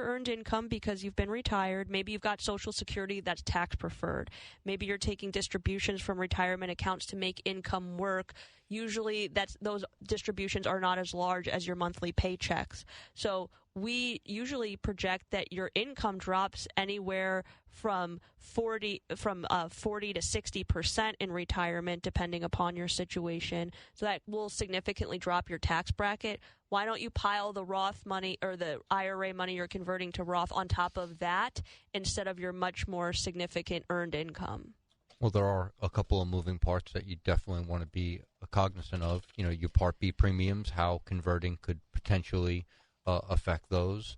earned income because you've been retired. Maybe you've got Social Security that's tax preferred. Maybe you're taking distributions from retirement accounts to make income work. Usually those distributions are not as large as your monthly paychecks. So we usually project that your income drops anywhere from 40 to 60% in retirement, depending upon your situation. So that will significantly drop your tax bracket. Why don't you pile the Roth money or the IRA money you're converting to Roth on top of that instead of your much more significant earned income? Well, there are a couple of moving parts that you definitely want to be cognizant of. You know, your Part B premiums, how converting could potentially affect those.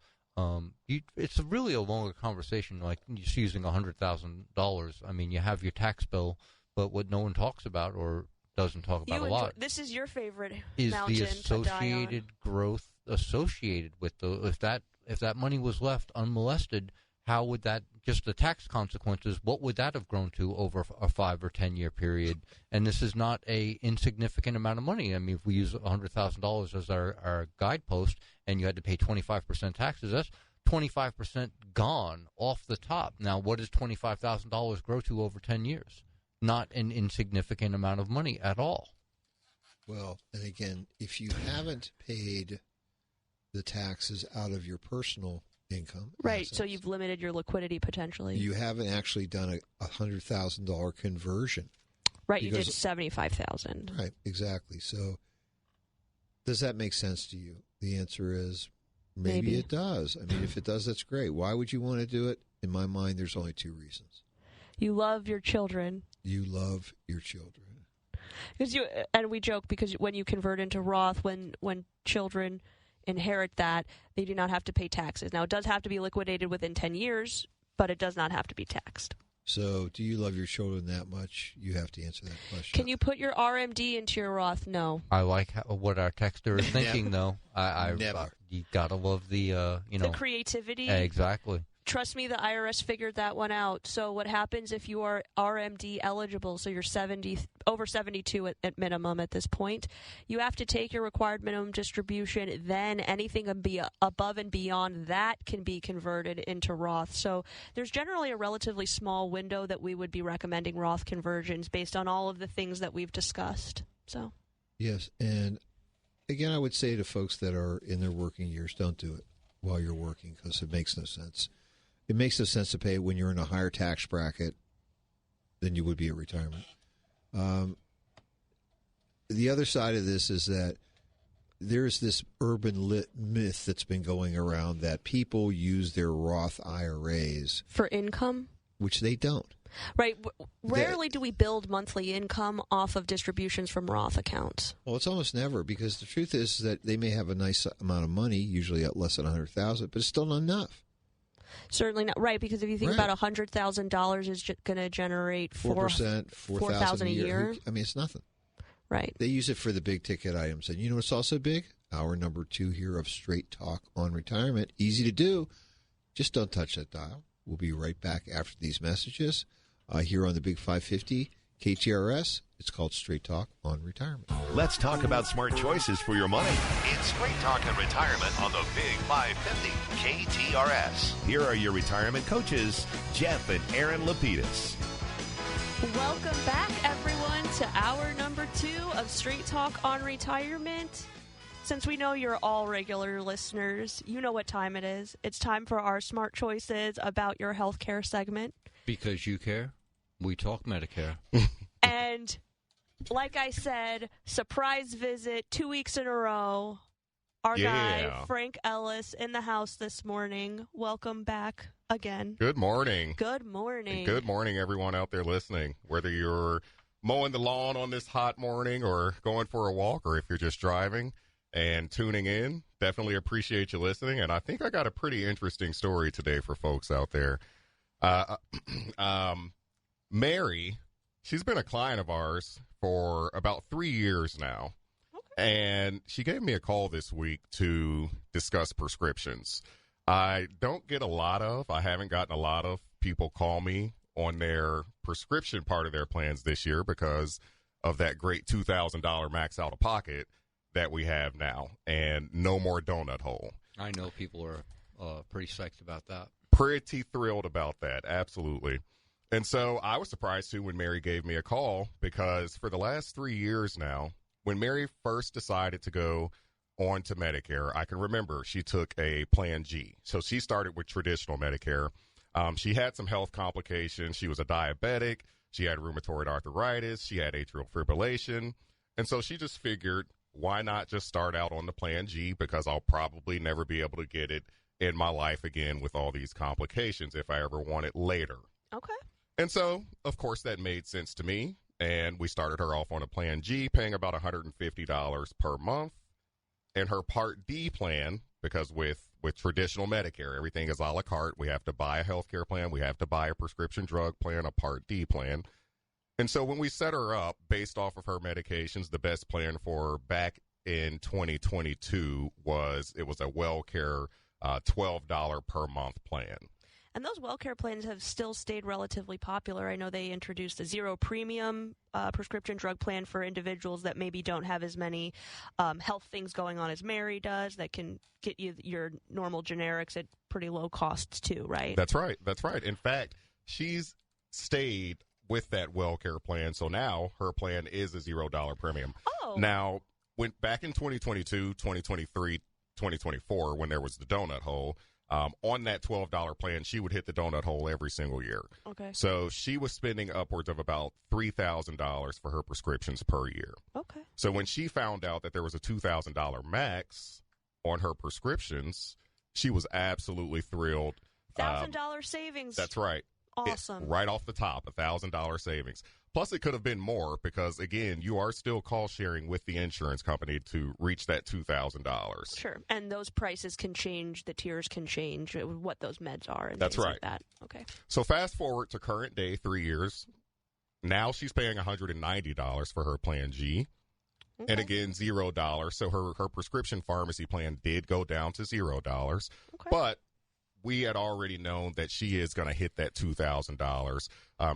It's really a longer conversation, like just using $100,000. I mean, you have your tax bill, but what no one talks about or doesn't talk about a lot. This is your favorite is mountain the associated growth associated with if that money was left unmolested. How would that, just the tax consequences, what would that have grown to over a 5 or 10 year period? And this is not a insignificant amount of money. I mean, if we use $100,000 as our guidepost and you had to pay 25% taxes, that's 25% gone off the top. Now, what does $25,000 grow to over 10 years? Not an insignificant amount of money at all. Well, and again, if you haven't paid the taxes out of your personal income. Right, assets, so you've limited your liquidity potentially. You haven't actually done a $100,000 conversion. Right, you did $75,000. Right, exactly. So does that make sense to you? The answer is maybe it does. I mean, if it does, that's great. Why would you want to do it? In my mind, there's only two reasons. You love your children. You love your children. And we joke because when you convert into Roth, when children inherit that, they do not have to pay taxes. Now, it does have to be liquidated within 10 years, but it does not have to be taxed. So, do you love your children that much? You have to answer that question. Can you put your RMD into your Roth? No. I like what our texter is thinking, though. Never. You gotta love the the creativity. Exactly. Trust me, the IRS figured that one out. So what happens if you are RMD eligible, so you're over 72 at minimum at this point, you have to take your required minimum distribution, then anything above and beyond that can be converted into Roth. So there's generally a relatively small window that we would be recommending Roth conversions based on all of the things that we've discussed. So yes, and again, I would say to folks that are in their working years, don't do it while you're working because it makes no sense. It makes no sense to pay it when you're in a higher tax bracket than you would be at retirement. The other side of this is that there's this urban myth that's been going around that people use their Roth IRAs for income, which they don't. Right. Rarely do we build monthly income off of distributions from Roth accounts. Well, it's almost never, because the truth is that they may have a nice amount of money, usually at less than $100,000, but it's still not enough. Certainly not. Right, because if you think about $100,000 is going to generate 4%, $4,000 a year. I mean, it's nothing. Right. They use it for the big ticket items. And you know what's also big? Hour number 2 here of Straight Talk on Retirement. Easy to do. Just don't touch that dial. We'll be right back after these messages here on the Big 550 KTRS. It's called Straight Talk on Retirement. Let's talk about smart choices for your money. It's Straight Talk on Retirement on the Big 550 KTRS. Here are your retirement coaches, Jeff and Erin Lapidus. Welcome back, everyone, to hour number 2 of Straight Talk on Retirement. Since we know you're all regular listeners, you know what time it is. It's time for our Smart Choices about your healthcare segment. Because you care, we talk Medicare. And like I said, surprise visit 2 weeks in a row. Our guy, Frank Ellis, in the house this morning. Welcome back again. Good morning. Good morning. And good morning, everyone out there listening. Whether you're mowing the lawn on this hot morning or going for a walk, or if you're just driving and tuning in, definitely appreciate you listening. And I think I got a pretty interesting story today for folks out there. Mary, she's been a client of ours for about 3 years now. And she gave me a call this week to discuss prescriptions. I haven't gotten a lot of people call me on their prescription part of their plans this year because of that great $2,000 max out of pocket that we have now, and no more donut hole. I know people are pretty psyched about that. Pretty thrilled about that, absolutely. And so I was surprised, too, when Mary gave me a call, because for the last 3 years now, when Mary first decided to go on to Medicare, I can remember she took a Plan G. So she started with traditional Medicare. She had some health complications. She was a diabetic. She had rheumatoid arthritis. She had atrial fibrillation. And so she just figured, why not just start out on the Plan G, because I'll probably never be able to get it in my life again with all these complications if I ever want it later. Okay. And so, of course, that made sense to me. And we started her off on a Plan G, paying about $150 per month. And her Part D plan, because with traditional Medicare, everything is a la carte. We have to buy a health care plan. We have to buy a prescription drug plan, a Part D plan. And so when we set her up based off of her medications, the best plan for her back in 2022 was a WellCare $12 per month plan. And those WellCare plans have still stayed relatively popular. I know they introduced a zero premium prescription drug plan for individuals that maybe don't have as many health things going on as Mary does, that can get you your normal generics at pretty low costs too, right? That's right. That's right. In fact, she's stayed with that WellCare plan. So now her plan is a $0 premium. Oh. Now, back in 2022, 2023, 2024, when there was the donut hole, on that $12 plan, she would hit the donut hole every single year. Okay. So she was spending upwards of about $3,000 for her prescriptions per year. Okay. So when she found out that there was a $2,000 max on her prescriptions, she was absolutely thrilled. $1,000 savings. That's right. Awesome. Right off the top, $1,000 savings. Plus, it could have been more because, again, you are still call sharing with the insurance company to reach that $2,000. Sure. And those prices can change. The tiers can change what those meds are. And That's things right. Like that. Okay. So fast forward to current day, 3 years. Now she's paying $190 for her Plan G. Okay. And again, $0. So her prescription pharmacy plan did go down to $0. Okay. But we had already known that she is going to hit that $2,000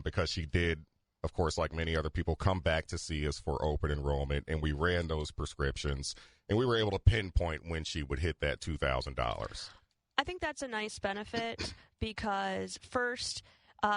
because she did, of course, like many other people, come back to see us for open enrollment, and we ran those prescriptions, and we were able to pinpoint when she would hit that $2,000. I think that's a nice benefit because, first,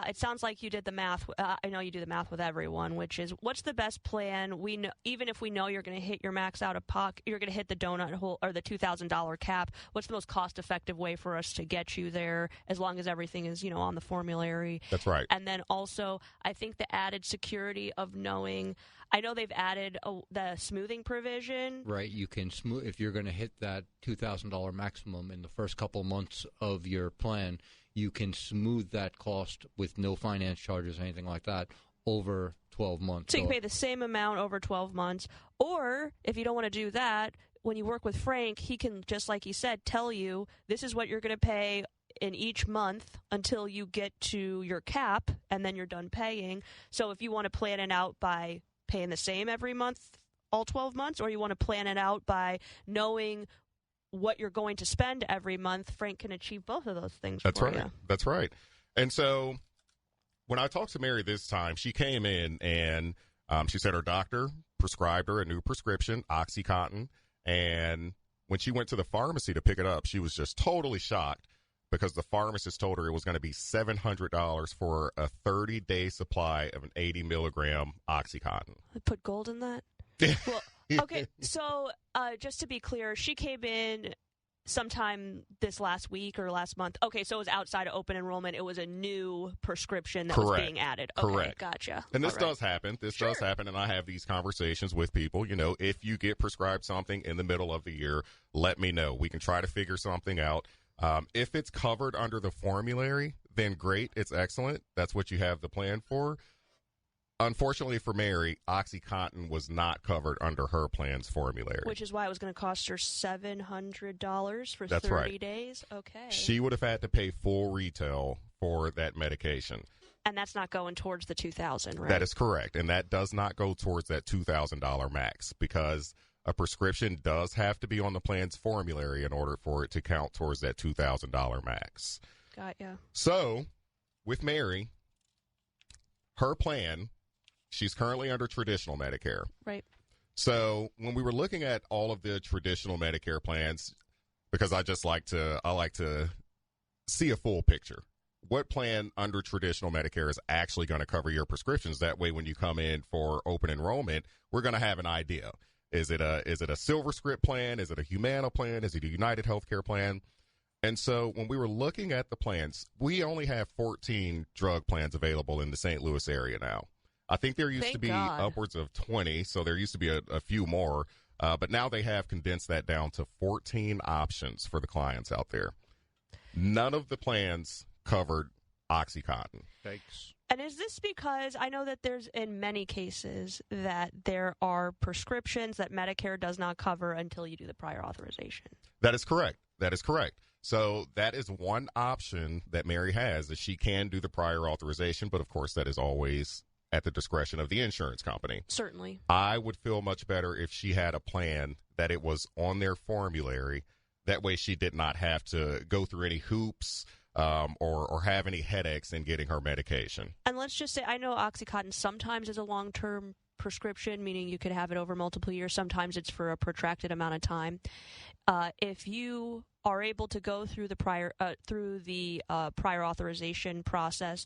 it sounds like you did the math. I know you do the math with everyone, which is what's the best plan? We know, even if we know you're going to hit your max out of pocket, you're going to hit the donut hole or the $2,000 cap. What's the most cost-effective way for us to get you there, as long as everything is, on the formulary? That's right. And then also, I think the added security of knowing. I know they've added the smoothing provision. Right. You can smooth if you're going to hit that $2,000 maximum in the first couple months of your plan. You can smooth that cost with no finance charges or anything like that over 12 months. So you can pay the same amount over 12 months. Or if you don't want to do that, when you work with Frank, he can, just like he said, tell you this is what you're going to pay in each month until you get to your cap, and then you're done paying. So if you want to plan it out by paying the same every month, all 12 months, or you want to plan it out by knowing what you're going to spend every month, Frank can achieve both of those things. That's for right. you. That's right. And so when I talked to Mary this time, she came in and she said her doctor prescribed her a new prescription, OxyContin. And when she went to the pharmacy to pick it up, she was just totally shocked because the pharmacist told her it was going to be $700 for a 30-day supply of an 80-milligram OxyContin. Put gold in that? Well, okay, so just to be clear, she came in sometime this last week or last month. Okay, so it was outside of open enrollment. It was a new prescription that was being added. Okay, Correct. Gotcha. And this does happen. This does happen, and I have these conversations with people. You know, if you get prescribed something in the middle of the year, let me know. We can try to figure something out. If it's covered under the formulary, then great. It's excellent. That's what you have the plan for. Unfortunately for Mary, OxyContin was not covered under her plan's formulary. Which is why it was going to cost her $700 for That's 30 right. days? Okay. She would have had to pay full retail for that medication. And that's not going towards the $2,000, right? That is correct. And that does not go towards that $2,000 max because a prescription does have to be on the plan's formulary in order for it to count towards that $2,000 max. Got ya. So, with Mary, her plan, she's currently under traditional Medicare. Right. So, when we were looking at all of the traditional Medicare plans, because I like to see a full picture. What plan under traditional Medicare is actually going to cover your prescriptions? That way, when you come in for open enrollment, we're going to have an idea. Is it a SilverScript plan? Is it a Humana plan? Is it a United Healthcare plan? And so when we were looking at the plans, we only have 14 drug plans available in the St. Louis area now. I think there used to be upwards of 20, so there used to be a few more. But now they have condensed that down to 14 options for the clients out there. None of the plans covered OxyContin. Thanks. And is this because I know that there's in many cases that there are prescriptions that Medicare does not cover until you do the prior authorization? That is correct. That is correct. So that is one option that Mary has, is she can do the prior authorization, but of course that is always at the discretion of the insurance company. Certainly. I would feel much better if she had a plan that it was on their formulary. That way she did not have to go through any hoops or have any headaches in getting her medication. And let's just say, I know OxyContin sometimes is a long-term prescription, meaning you could have it over multiple years. Sometimes it's for a protracted amount of time. If you are able to go through the prior authorization process,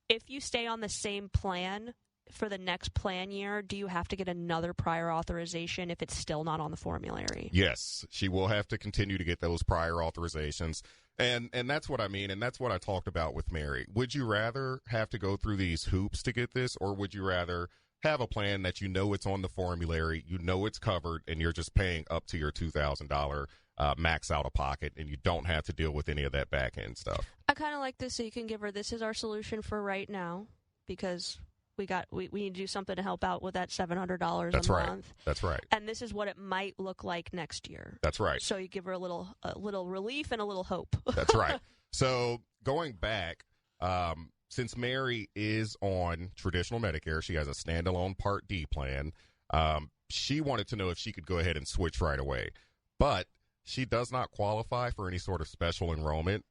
if you stay on the same plan for the next plan year, do you have to get another prior authorization if it's still not on the formulary? Yes, she will have to continue to get those prior authorizations. And that's what I mean, and that's what I talked about with Mary. Would you rather have to go through these hoops to get this, or would you rather have a plan that you know it's on the formulary, you know it's covered, and you're just paying up to your $2,000 max out of pocket, and you don't have to deal with any of that back end stuff? I kind of like this, so you can give her, this is our solution for right now, because we need to do something to help out with that $700 That's a right. month. That's right. And this is what it might look like next year. That's right. So you give her a little relief and a little hope. That's right. So going back, since Mary is on traditional Medicare, she has a standalone Part D plan. She wanted to know if she could go ahead and switch right away. But she does not qualify for any sort of special enrollment.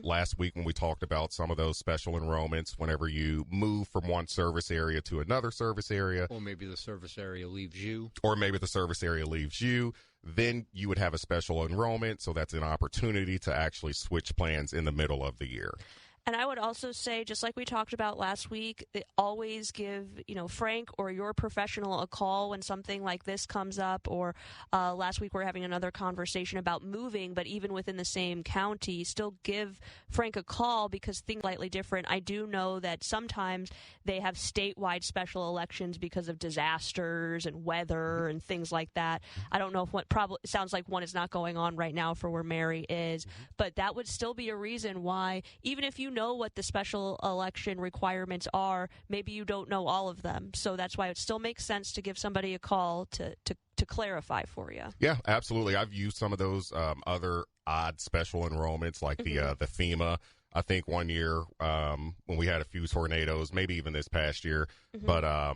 Last week when we talked about some of those special enrollments, whenever you move from one service area to another service area. Or maybe the service area leaves you. Then you would have a special enrollment. So that's an opportunity to actually switch plans in the middle of the year. And I would also say, just like we talked about last week, always give, Frank or your professional a call when something like this comes up. Or last week we were having another conversation about moving, but even within the same county, still give Frank a call because things are slightly different. I do know that sometimes they have statewide special elections because of disasters and weather and things like that. I don't know if it sounds like one is not going on right now for where Mary is, but that would still be a reason why, even if you know what the special election requirements are, maybe you don't know all of them. So that's why it still makes sense to give somebody a call to clarify for you. Yeah, absolutely. I've used some of those other odd special enrollments like the FEMA. I think one year when we had a few tornadoes, maybe even this past year, but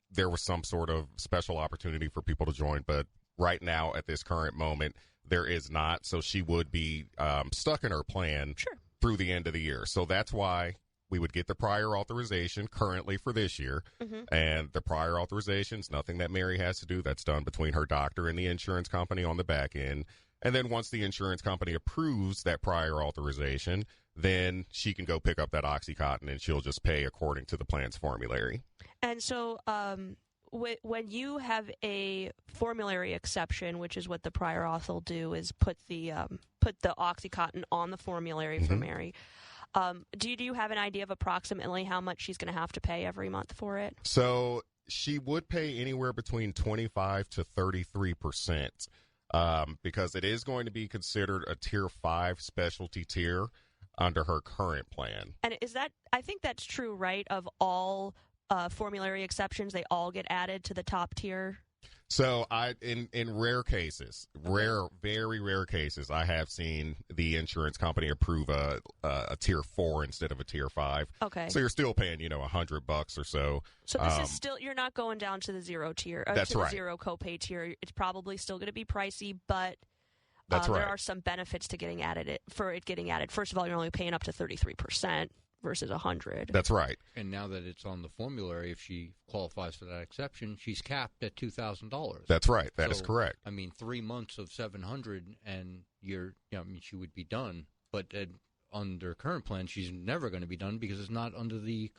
there was some sort of special opportunity for people to join. But right now, at this current moment, there is not. So she would be stuck in her plan through the end of the year. So that's why we would get the prior authorization currently for this year. And the prior authorization is nothing that Mary has to do. That's done between her doctor and the insurance company on the back end. And then once the insurance company approves that prior authorization, then she can go pick up that OxyContin and she'll just pay according to the plan's formulary. And so when you have a formulary exception, which is what the prior auth will do, is put the OxyContin on the formulary for Mary. Do you have an idea of approximately how much she's going to have to pay every month for it? So she would pay anywhere between 25 to 33%, because it is going to be considered a Tier 5 specialty tier under her current plan. And is that, I think that's true, right, of all formulary exceptions, they all get added to the top tier? So in rare cases, very rare cases, I have seen the insurance company approve a Tier 4 instead of a Tier 5. Okay. So you're still paying, $100 or so. So this is still, you're not going down to the zero tier, that's to right. the zero copay tier. It's probably still going to be pricey, but that's right. There are some benefits to getting added. First of all, you're only paying up to 33%. Versus 100. That's right. And now that it's on the formulary, if she qualifies for that exception, she's capped at $2,000. That's right. That is correct. 3 months of $700, and she would be done. But under current plan, she's never going to be done because it's not under the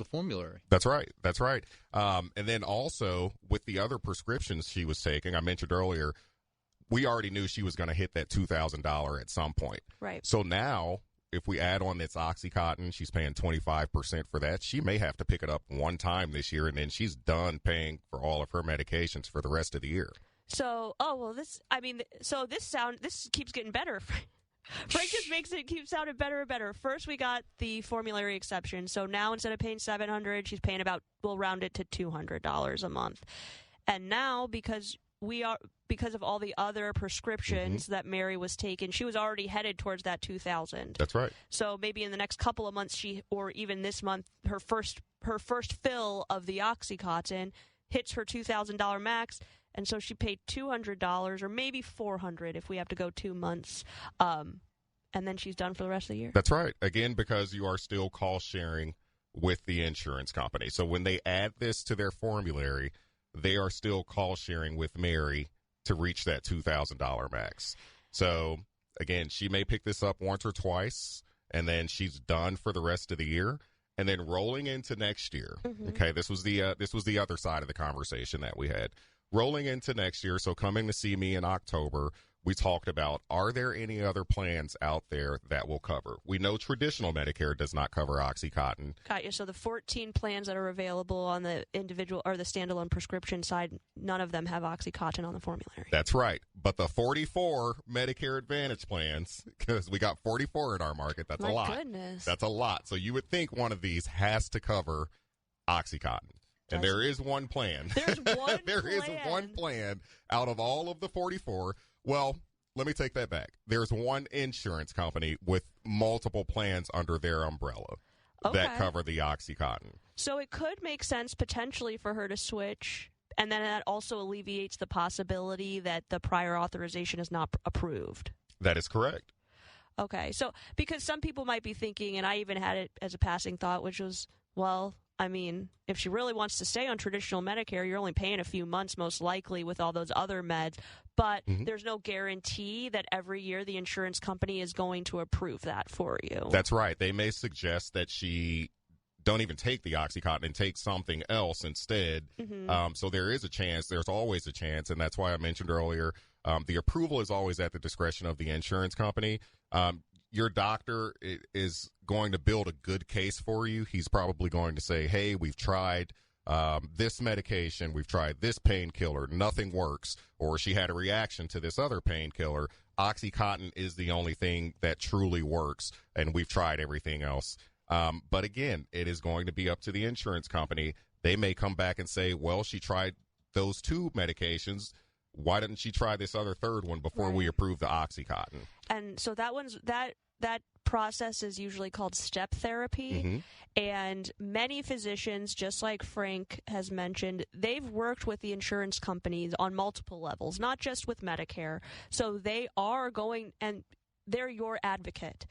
formulary. That's right. That's right. And then also with the other prescriptions she was taking, I mentioned earlier, we already knew she was going to hit that $2,000 at some point. Right. So now, if we add on this OxyContin, she's paying 25% for that. She may have to pick it up one time this year, and then she's done paying for all of her medications for the rest of the year. So, this keeps getting better. Frank just makes it keep sounding better and better. First, we got the formulary exception. So now instead of paying $700, she's paying we'll round it to $200 a month. And now, because of all the other prescriptions that Mary was taking, she was already headed towards that $2,000. That's right. So maybe in the next couple of months, or even this month, her first fill of the OxyContin hits her $2,000 max, and so she paid $200 or maybe $400 if we have to go 2 months, and then she's done for the rest of the year. That's right. Again, because you are still cost sharing with the insurance company. So when they add this to their formulary, they are still cost sharing with Mary to reach that $2,000 max. So, again, she may pick this up once or twice, and then she's done for the rest of the year. And then rolling into next year, okay, this was the other side of the conversation that we had. Rolling into next year, so coming to see me in October, we talked about, are there any other plans out there that will cover? We know traditional Medicare does not cover OxyContin. Got you. So the 14 plans that are available on the individual or the standalone prescription side, none of them have OxyContin on the formulary. That's right. But the 44 Medicare Advantage plans, because we got 44 in our market, that's a lot. My goodness. That's a lot. So you would think one of these has to cover OxyContin. And there is one plan. There's one There is one plan out of all of the 44. Well, let me take that back. There's one insurance company with multiple plans under their umbrella that cover the OxyContin. So it could make sense potentially for her to switch, and then that also alleviates the possibility that the prior authorization is not approved. That is correct. Okay. So because some people might be thinking, and I even had it as a passing thought, which was, well, I mean, if she really wants to stay on traditional Medicare, you're only paying a few months most likely with all those other meds. But there's no guarantee that every year the insurance company is going to approve that for you. That's right. They may suggest that she don't even take the OxyContin and take something else instead. So there is a chance. There's always a chance. And that's why I mentioned earlier, the approval is always at the discretion of the insurance company. Your doctor is going to build a good case for you. He's probably going to say, hey, we've tried this medication, we've tried this painkiller, nothing works, or she had a reaction to this other painkiller. OxyContin is the only thing that truly works, and we've tried everything else. But again, it is going to be up to the insurance company. They may come back and say, well, she tried those 2 medications. Why didn't she try this other third one before we approve the OxyContin? And so that process is usually called step therapy. And many physicians, just like Frank has mentioned, they've worked with the insurance companies on multiple levels, not just with Medicare. So they are going, and they're your advocate,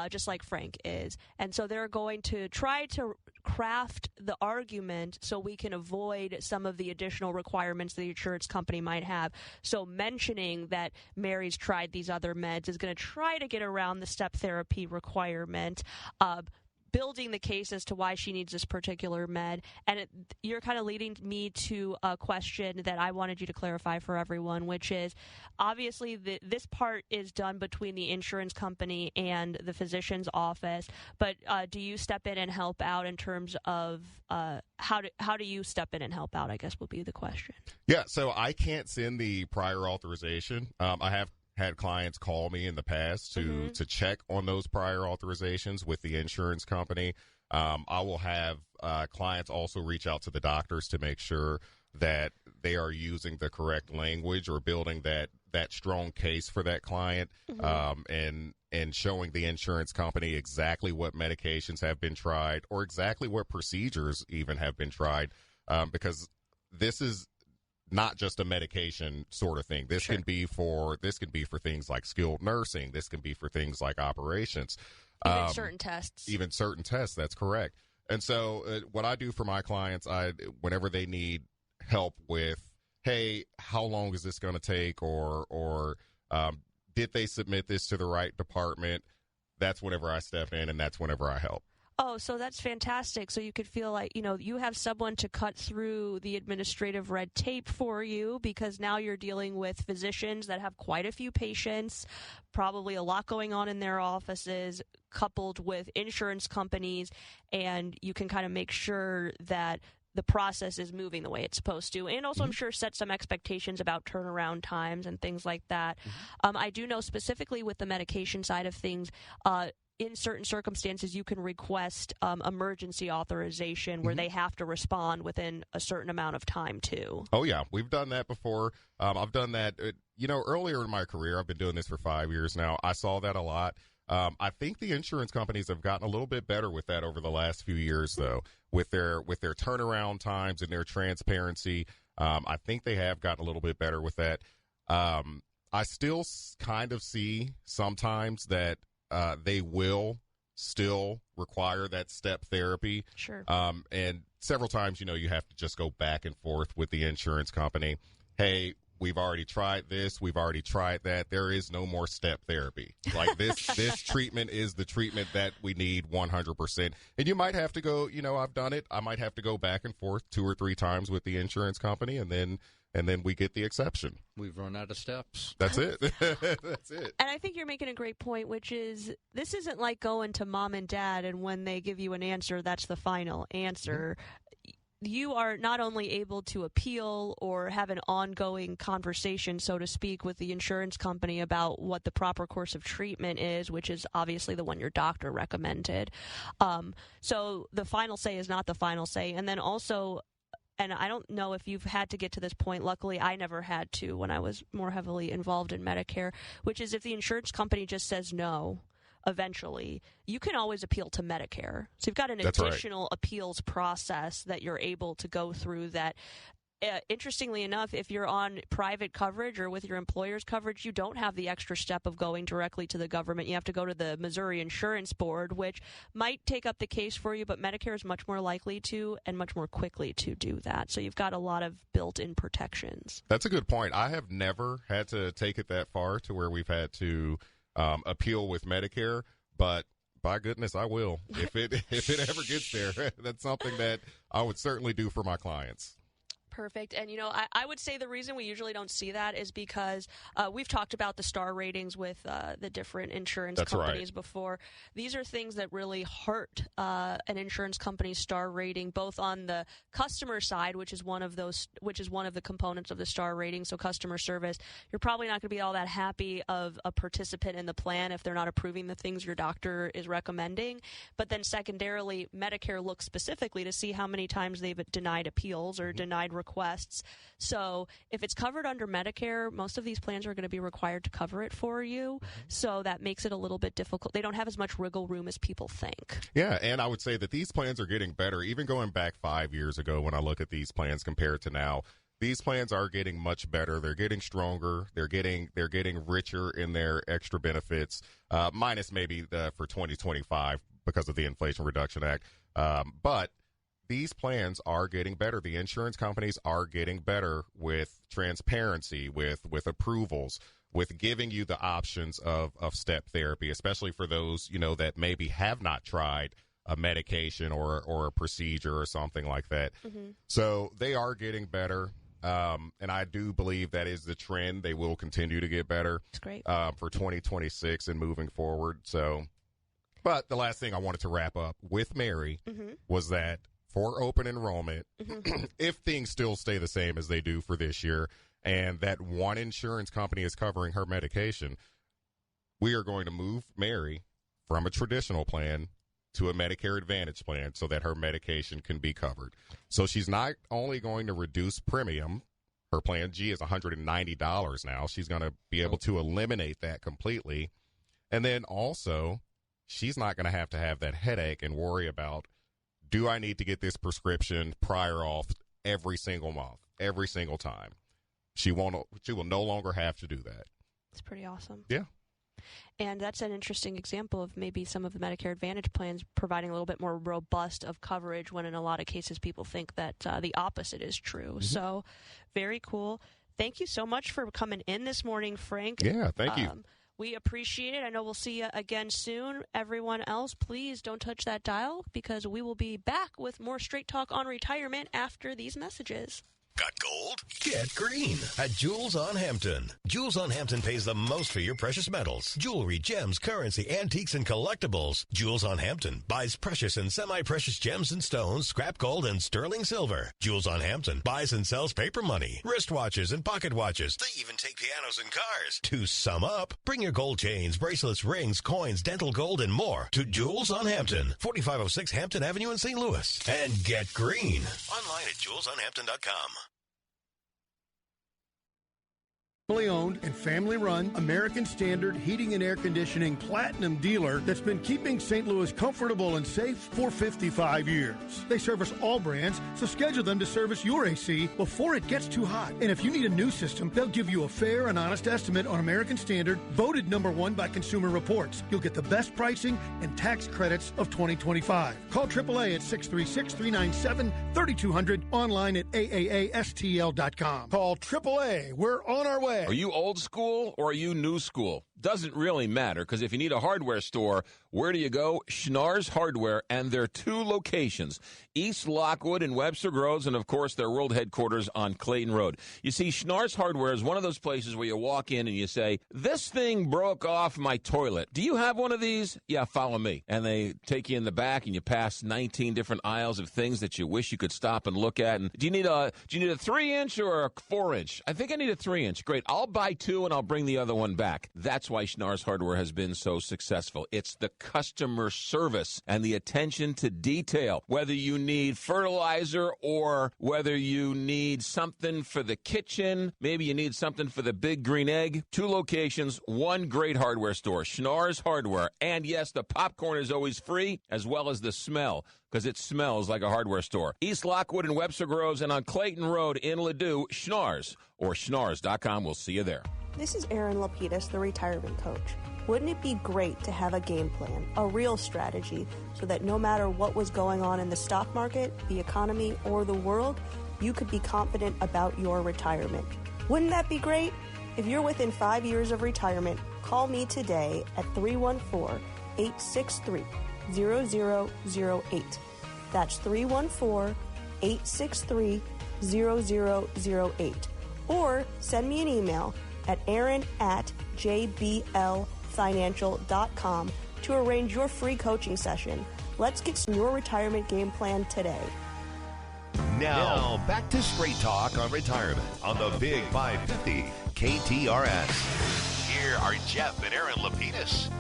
just like Frank is. And so they're going to try to craft the argument so we can avoid some of the additional requirements the insurance company might have. So mentioning that Mary's tried these other meds is going to try to get around the step therapy requirement. building the case as to why she needs this particular med. And you're kind of leading me to a question that I wanted you to clarify for everyone, which is obviously this part is done between the insurance company and the physician's office. But do you step in and help out in terms of how do you step in and help out, I guess would be the question. Yeah, so I can't send the prior authorization. I have had clients call me in the past to check on those prior authorizations with the insurance company. I will have clients also reach out to the doctors to make sure that they are using the correct language or building that strong case for that client, and showing the insurance company exactly what medications have been tried or exactly what procedures even have been tried, because this is not just a medication sort of thing. This can be for things like skilled nursing. This can be for things like operations. Even certain tests. That's correct. And so what I do for my clients, whenever they need help with, hey, how long is this going to take, or did they submit this to the right department? That's whenever I step in, and that's whenever I help. Oh, so that's fantastic. So you could feel like, you have someone to cut through the administrative red tape for you, because now you're dealing with physicians that have quite a few patients, probably a lot going on in their offices, coupled with insurance companies, and you can kind of make sure that the process is moving the way it's supposed to. And also, I'm sure, set some expectations about turnaround times and things like that. I do know specifically with the medication side of things, in certain circumstances, you can request emergency authorization where they have to respond within a certain amount of time, too. Oh, yeah. We've done that before. I've done that, earlier in my career. I've been doing this for 5 years now. I saw that a lot. I think the insurance companies have gotten a little bit better with that over the last few years, though, with their turnaround times and their transparency. I think they have gotten a little bit better with that. I still kind of see sometimes that they will still require that step therapy. Sure. And several times, you have to just go back and forth with the insurance company. Hey, we've already tried this. We've already tried that. There is no more step therapy. Like this treatment is the treatment that we need 100%. And you might have to go, I've done it. I might have to go back and forth 2 or 3 times with the insurance company, and then we get the exception. We've run out of steps. That's it. That's it. And I think you're making a great point, which is this isn't like going to mom and dad and when they give you an answer, that's the final answer. You are not only able to appeal or have an ongoing conversation, so to speak, with the insurance company about what the proper course of treatment is, which is obviously the one your doctor recommended. So the final say is not the final say. And then also, and I don't know if you've had to get to this point. Luckily, I never had to when I was more heavily involved in Medicare, which is if the insurance company just says no, eventually, you can always appeal to Medicare. So you've got an additional appeals process that you're able to go through that. Interestingly enough, if you're on private coverage or with your employer's coverage, you don't have the extra step of going directly to the government. You have to go to the Missouri Insurance Board, which might take up the case for you, but Medicare is much more likely to and much more quickly to do that. So you've got a lot of built-in protections. That's a good point. I have never had to take it that far to where we've had to appeal with Medicare, but by goodness, I will. If it ever gets there, that's something that I would certainly do for my clients. Perfect. And, I would say the reason we usually don't see that is because we've talked about the star ratings with the different insurance companies before. These are things that really hurt an insurance company's star rating, both on the customer side, which is one of the components of the star rating. So customer service, you're probably not going to be all that happy of a participant in the plan if they're not approving the things your doctor is recommending. But then secondarily, Medicare looks specifically to see how many times they've denied appeals or denied requests. So if it's covered under Medicare, most of these plans are going to be required to cover it for you. So that makes it a little bit difficult. They don't have as much wiggle room as people think. Yeah, and I would say that these plans are getting better. Even going back 5 years ago when I look at these plans compared to now, these plans are getting much better. They're getting stronger. They're getting richer in their extra benefits, minus maybe for 2025 because of the Inflation Reduction Act. But these plans are getting better. The insurance companies are getting better with transparency, with approvals, with giving you the options of step therapy, especially for those, that maybe have not tried a medication or a procedure or something like that. Mm-hmm. So they are getting better. And I do believe that is the trend. They will continue to get better. That's great. For 2026 and moving forward. So, but the last thing I wanted to wrap up with Mary was that for open enrollment, if things still stay the same as they do for this year, and that one insurance company is covering her medication, we are going to move Mary from a traditional plan to a Medicare Advantage plan so that her medication can be covered. So she's not only going to reduce premium. Her plan G is $190 now. She's going to be able to eliminate that completely. And then also, she's not going to have that headache and worry about, do I need to get this prescription prior auth every single month, every single time? She will no longer have to do that. It's pretty awesome. Yeah. And that's an interesting example of maybe some of the Medicare Advantage plans providing a little bit more robust of coverage when in a lot of cases people think that the opposite is true. Mm-hmm. So very cool. Thank you so much for coming in this morning, Frank. Yeah, thank you. We appreciate it. I know we'll see you again soon. Everyone else, please don't touch that dial because we will be back with more Straight Talk on Retirement after these messages. Got gold? Get green at Jewels on Hampton. Jewels on Hampton pays the most for your precious metals, jewelry, gems, currency, antiques, and collectibles. Jewels on Hampton buys precious and semi-precious gems and stones, scrap gold, and sterling silver. Jewels on Hampton buys and sells paper money, wristwatches, and pocket watches. They even take pianos and cars. To sum up, bring your gold chains, bracelets, rings, coins, dental gold, and more to Jewels on Hampton, 4506 Hampton Avenue in St. Louis. And get green. Online at jewelsonhampton.com. Family-owned and family-run American Standard Heating and Air Conditioning Platinum dealer that's been keeping St. Louis comfortable and safe for 55 years. They service all brands, so schedule them to service your AC before it gets too hot. And if you need a new system, they'll give you a fair and honest estimate on American Standard, voted #1 by Consumer Reports. You'll get the best pricing and tax credits of 2025. Call AAA at 636-397-3200, online at AAASTL.com. Call AAA. We're on our way. Are you old school or are you new school? Doesn't really matter, because if you need a hardware store, where do you go? Schnarr's Hardware, and their 2 locations, East Lockwood and Webster Groves, and, of course, their world headquarters on Clayton Road. You see, Schnarr's Hardware is one of those places where you walk in and you say, this thing broke off my toilet. Do you have one of these? Yeah, follow me. And they take you in the back, and you pass 19 different aisles of things that you wish you could stop and look at. And do you need a 3-inch or a 4-inch? I think I need a 3-inch. Great. I'll buy 2, and I'll bring the other one back. That's why Schnarr's Hardware has been so successful. It's the customer service and the attention to detail. Whether you need fertilizer or whether you need something for the kitchen, maybe you need something for the big green egg. 2 locations, 1 great hardware store, Schnarr's Hardware. And yes, the popcorn is always free, as well as the smell, because it smells like a hardware store. East Lockwood and Webster Groves, and on Clayton Road in Ladue, Schnarr's or schnarrs.com. We'll see you there. This is Erin Lapidus, the retirement coach. Wouldn't it be great to have a game plan, a real strategy, so that no matter what was going on in the stock market, the economy, or the world, you could be confident about your retirement? Wouldn't that be great? If you're within 5 years of retirement, call me today at 314-863-0008. That's 314-863-0008. Or send me an email at Erin@jblfinancial.com to arrange your free coaching session. Let's get your retirement game plan today. Now, back to Straight Talk on Retirement on the Big 550 KTRS. Here are Jeff and Erin Lapidus.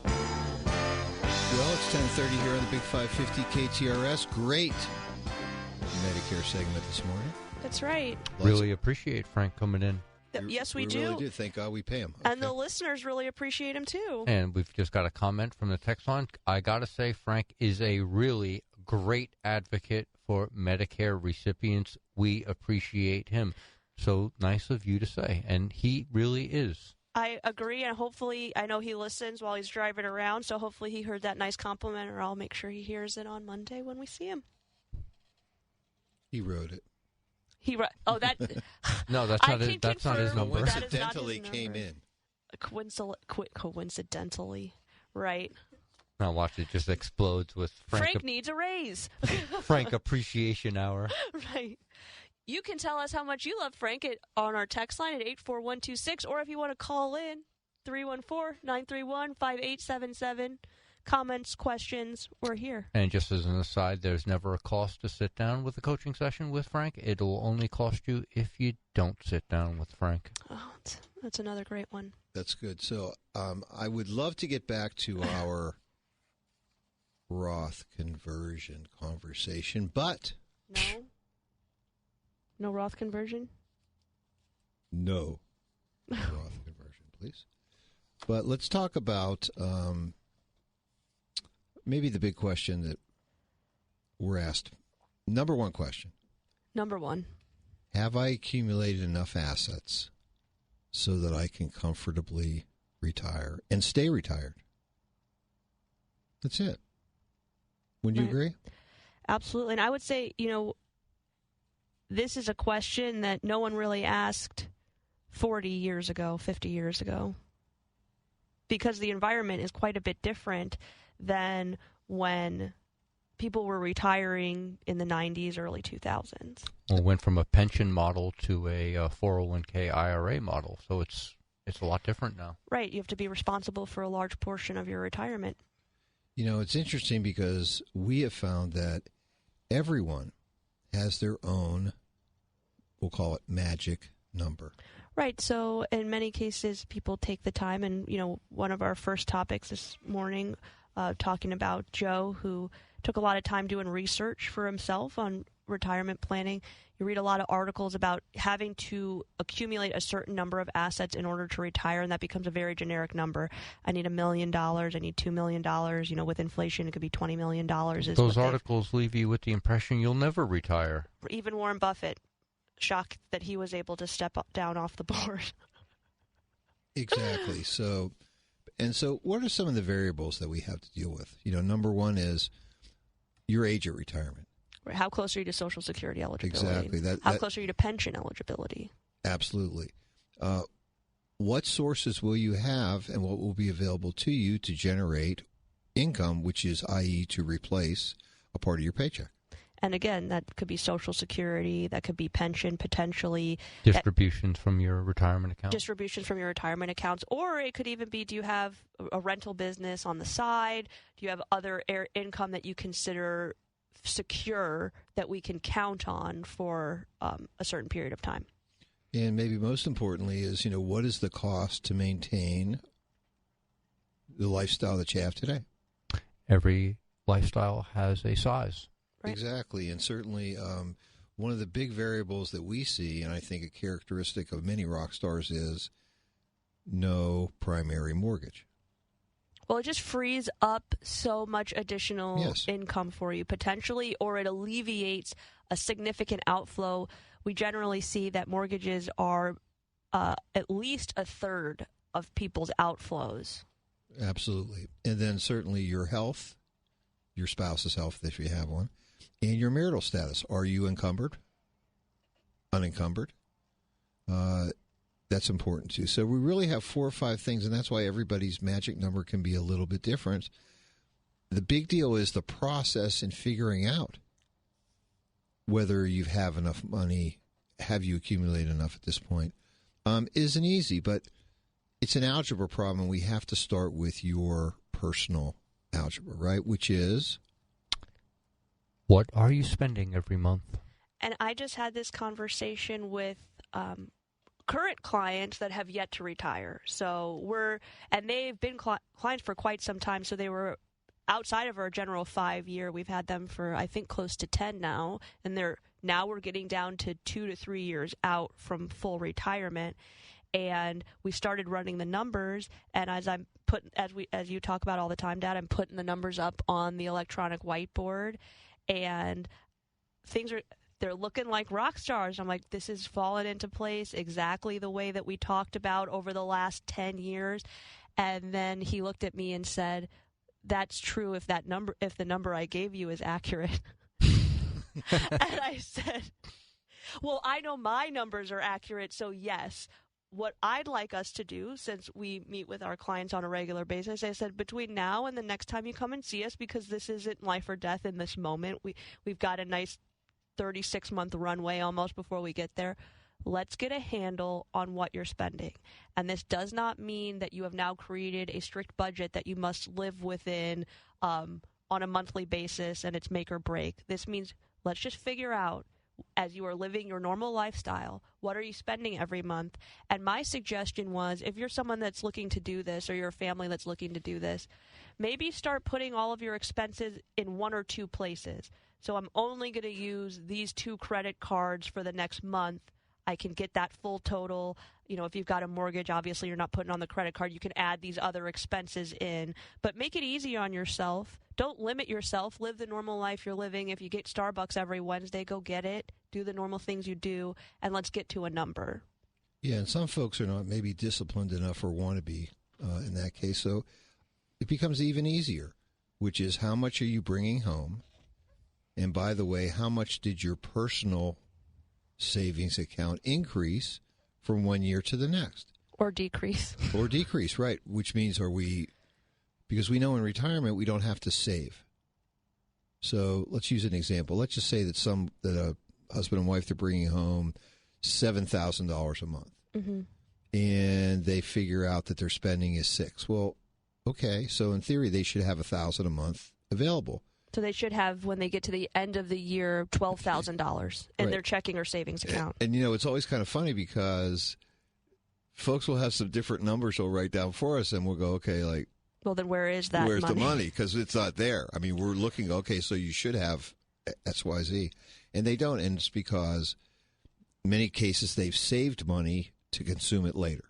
Well, it's 10:30 here on the Big 550 KTRS. Great Medicare segment this morning. That's right. Really appreciate Frank coming in. Yes, we do. We really do. Thank God we pay him. Okay. And the listeners really appreciate him, too. And we've just got a comment from the text line. I got to say, Frank is a really great advocate for Medicare recipients. We appreciate him. So nice of you to say. And he really is. I agree, and hopefully, I know he listens while he's driving around, so hopefully he heard that nice compliment, or I'll make sure he hears it on Monday when we see him. He wrote it. Oh, that. No, that's not his number. Coincidentally came in. Coincidentally, right. Now watch it just explodes with Frank needs a raise. Frank Appreciation Hour. Right. You can tell us how much you love Frank on our text line at 84126, or if you want to call in, 314-931-5877. Comments, questions, we're here. And just as an aside, there's never a cost to sit down with a coaching session with Frank. It'll only cost you if you don't sit down with Frank. Oh, that's another great one. That's good. So I would love to get back to our Roth conversion conversation, but... No Roth conversion? No Roth conversion, please. But let's talk about maybe the big question that we're asked. Number one question. Number one. Have I accumulated enough assets so that I can comfortably retire and stay retired? That's it. Would you agree? Absolutely. And I would say, this is a question that no one really asked 40 years ago, 50 years ago, because the environment is quite a bit different than when people were retiring in the 90s, early 2000s. Well, went from a pension model to a 401k IRA model, so it's a lot different now. Right. You have to be responsible for a large portion of your retirement. It's interesting because we have found that everyone has their own, we'll call it magic number. Right. So in many cases, people take the time. And, one of our first topics this morning, talking about Joe, who took a lot of time doing research for himself on retirement planning. You read a lot of articles about having to accumulate a certain number of assets in order to retire, and that becomes a very generic number. I need $1 million. I need $2 million. With inflation, it could be $20 million. Those articles leave you with the impression you'll never retire. Even Warren Buffett, shocked that he was able to step down off the board. Exactly. So what are some of the variables that we have to deal with? Number one is your age at retirement. How close are you to Social Security eligibility? Exactly. How close are you to pension eligibility? Absolutely. What sources will you have and what will be available to you to generate income, which is, i.e., to replace a part of your paycheck? And again, that could be Social Security, that could be pension, potentially. Distributions from your retirement account. Distributions from your retirement accounts. Or it could even be, do you have a rental business on the side? Do you have other income that you consider secure that we can count on for a certain period of time? And maybe most importantly is, what is the cost to maintain the lifestyle that you have today? Every lifestyle has a size. Right. Exactly. And certainly one of the big variables that we see, and I think a characteristic of many rock stars, is no primary mortgage. Well, it just frees up so much additional income for you potentially, or it alleviates a significant outflow. We generally see that mortgages are at least a third of people's outflows. Absolutely. And then certainly your health, your spouse's health if you have one, and your marital status. Are you encumbered? Unencumbered? That's important too. So we really have 4 or 5 things, and that's why everybody's magic number can be a little bit different. The big deal is the process in figuring out whether you have enough money, have you accumulated enough at this point, isn't easy, but it's an algebra problem, and we have to start with your personal algebra, right, which is? What are you spending every month? And I just had this conversation with current clients that have yet to retire. And they've been clients for quite some time, so they were outside of our general 5-year. We've had them for, I think, close to 10 now, and we're getting down to 2 to 3 years out from full retirement. And we started running the numbers, and as you talk about all the time, Dad, I'm putting the numbers up on the electronic whiteboard, and they're looking like rock stars. I'm like, this is falling into place exactly the way that we talked about over the last 10 years. And then he looked at me and said, that's true if the number I gave you is accurate. And I said, well, I know my numbers are accurate, so yes. what I'd like us to do, since we meet with our clients on a regular basis, I said between now and the next time you come and see us, because this isn't life or death in this moment, we've got a nice 36-month runway almost before we get there. Let's get a handle on what you're spending. And this does not mean that you have now created a strict budget that you must live within on a monthly basis and it's make or break. This means let's just figure out, as you are living your normal lifestyle, what are you spending every month? And my suggestion was, if you're someone that's looking to do this or you're a family that's looking to do this, maybe start putting all of your expenses in one or two places. So I'm only going to use these 2 credit cards for the next month. I can get that full total. You know, if you've got a mortgage, obviously you're not putting on the credit card. You can add these other expenses in, but make it easy on yourself. Don't limit yourself. Live the normal life you're living. If you get Starbucks every Wednesday, go get it. Do the normal things you do, and let's get to a number. Yeah, and some folks are not maybe disciplined enough or want to be in that case. So it becomes even easier, which is how much are you bringing home? And by the way, how much did your personal savings account increase from one year to the next? Or decrease. Or decrease, right. Which means because we know in retirement we don't have to save. So let's use an example. Let's just say that a husband and wife, they're bringing home $7,000 a month. Mm-hmm. And they figure out that their spending is $6,000. Well, okay, so in theory they should have $1,000 a month available. So they should have, when they get to the end of the year, $12,000 in their checking or savings account. And, you know, it's always kind of funny because folks will have some different numbers they'll write down for us, and we'll go, okay, like, well, then where's the money? Because it's not there. I mean, we're looking, okay, so you should have XYZ. And they don't, and it's because in many cases they've saved money to consume it later.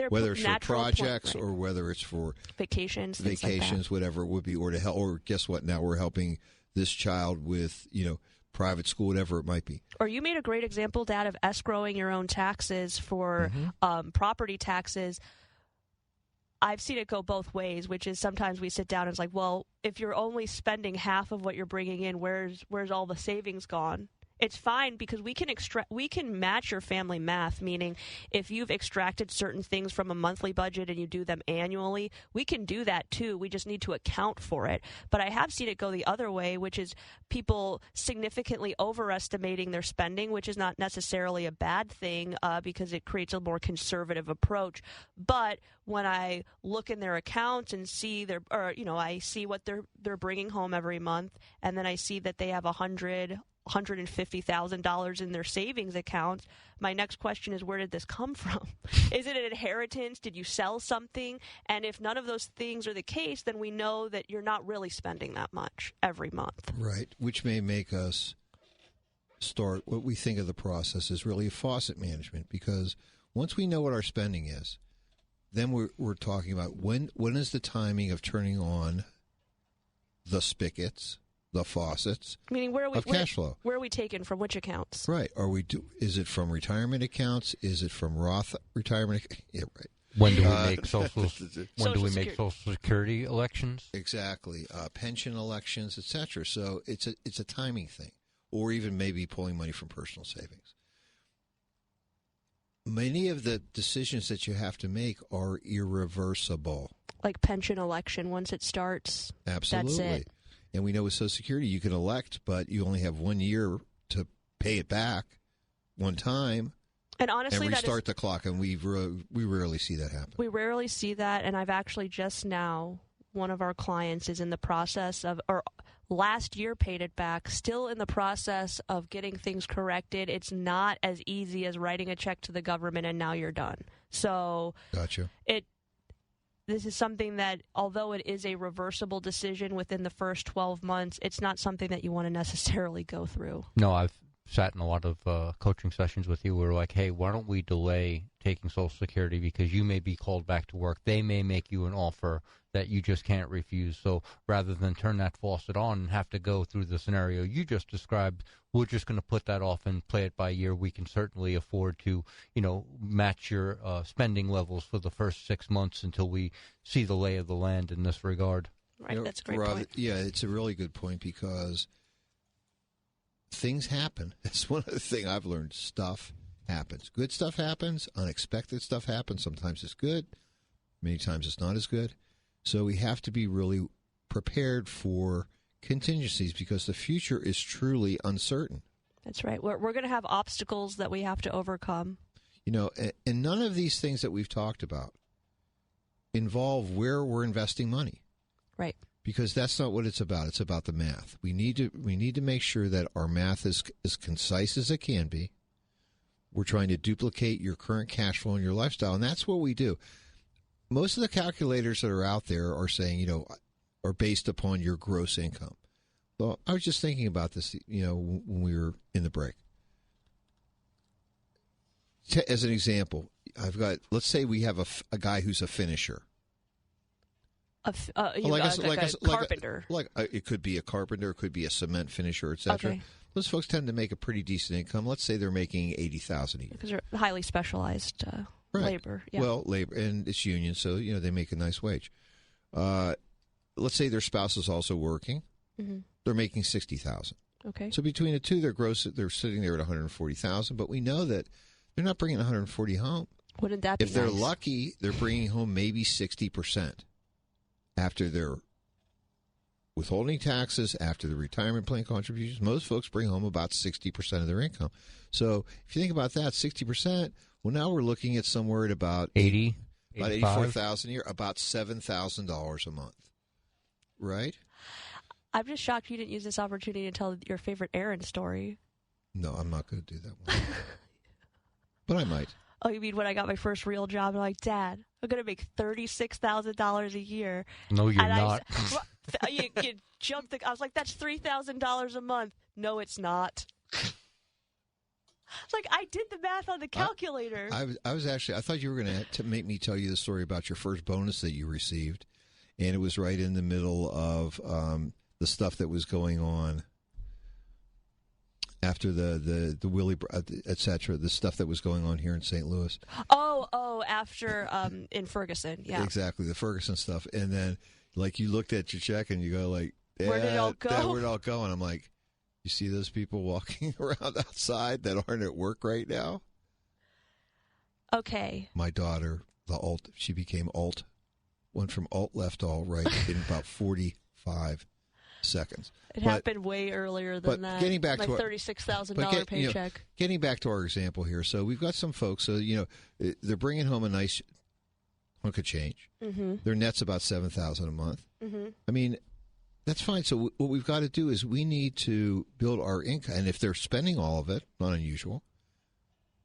Whether it's for projects or whether it's for vacations, whatever it would be, or to help, or guess what? Now we're helping this child with, private school, whatever it might be. Or you made a great example, Dad, of escrowing your own taxes for property taxes. I've seen it go both ways, which is sometimes we sit down and it's like, well, if you're only spending half of what you're bringing in, where's all the savings gone? It's fine because we can match your family math, meaning if you've extracted certain things from a monthly budget and you do them annually, we can do that too. We just need to account for it. But I have seen it go the other way, which is people significantly overestimating their spending, which is not necessarily a bad thing because it creates a more conservative approach. But when I look in their accounts and see I see what they're bringing home every month, and then I see that they have $150,000 in their savings accounts. My next question is, where did this come from? Is it an inheritance? Did you sell something? And if none of those things are the case, then we know that you're not really spending that much every month. Right, which may make us start what we think of the process is really a faucet management, because once we know what our spending is, then we're talking about when is the timing of turning on the spigots, the faucets, meaning cash flow. Where are we taking from which accounts? Right. Is it from retirement accounts? Is it from Roth retirement? Yeah, right. When do we make Social Security elections? Exactly. Pension elections, etc. So it's a timing thing, or even maybe pulling money from personal savings. Many of the decisions that you have to make are irreversible. Like pension election, once it starts, absolutely. That's it. And we know with Social Security, you can elect, but you only have 1 year to pay it back one time. And honestly, and restart the clock, and we rarely see that happen. We rarely see that, and I've actually just now, one of our clients is in the process of, or last year paid it back, still in the process of getting things corrected. It's not as easy as writing a check to the government and now you're done. So gotcha. This is something that, although it is a reversible decision within the first 12 months, it's not something that you want to necessarily go through. No, I've sat in a lot of coaching sessions with you where we're like, hey, why don't we delay taking Social Security because you may be called back to work. They may make you an offer that you just can't refuse. So rather than turn that faucet on and have to go through the scenario you just described, we're just going to put that off and play it by ear. We can certainly afford to, match your spending levels for the first 6 months until we see the lay of the land in this regard. Right, that's a great point. Yeah, it's a really good point because things happen. That's one of the things I've learned. Stuff happens. Good stuff happens. Unexpected stuff happens. Sometimes it's good. Many times it's not as good. So we have to be really prepared for contingencies because the future is truly uncertain. That's right. We're going to have obstacles that we have to overcome. You know, and none of these things that we've talked about involve where we're investing money. Right. Because that's not what it's about. It's about the math. We need to make sure that our math is as concise as it can be. We're trying to duplicate your current cash flow and your lifestyle, and that's what we do. Most of the calculators that are out there are saying, you know, are based upon your gross income. Well, I was just thinking about this, you know, when we were in the break. As an example, let's say we have a guy who's a finisher. A carpenter. It could be a carpenter, it could be a cement finisher, etc. Okay. Those folks tend to make a pretty decent income. Let's say they're making $80,000 a year. Because they're highly specialized labor. Yeah. Well, labor, and it's union, so you know they make a nice wage. Let's say their spouse is also working. Mm-hmm. They're making $60,000. Okay. So between the two, they're sitting there at $140,000. But we know that they're not bringing $140,000 home. Wouldn't that be If they're nice? lucky, they're bringing home maybe 60% after their withholding taxes, after the retirement plan contributions. Most folks bring home about 60% of their income. So if you think about that, 60%. Well, now we're looking at somewhere at about about $84,000 a year, about $7,000 a month, right? I'm just shocked you didn't use this opportunity to tell your favorite Erin story. No, I'm not going to do that one. But I might. Oh, you mean when I got my first real job, I'm like, Dad, I'm going to make $36,000 a year. No, you're not. You jumped I was like, that's $3,000 a month. No, it's not. It's like I did the math on the calculator. I was actually, I thought you were going to make me tell you the story about your first bonus that you received. And it was right in the middle of the stuff that was going on after the Willie, et cetera, the stuff that was going on here in St. Louis. Oh, after in Ferguson, yeah. Exactly, the Ferguson stuff. And then, like, you looked at your check and you go, like, where did it all go? Where'd it all go? And I'm like, you see those people walking around outside that aren't at work right now? Okay. My daughter, she became alt. Went from alt left to alt right in about 45 seconds. It happened way earlier than that. Getting back to $36,000 paycheck. Getting back to our example here, so we've got some folks. So they're bringing home a nice hunk of change. Mm-hmm. Their net's about $7,000 a month. Mm-hmm. I mean, that's fine. So what we've got to do is we need to build our income, and if they're spending all of it, not unusual,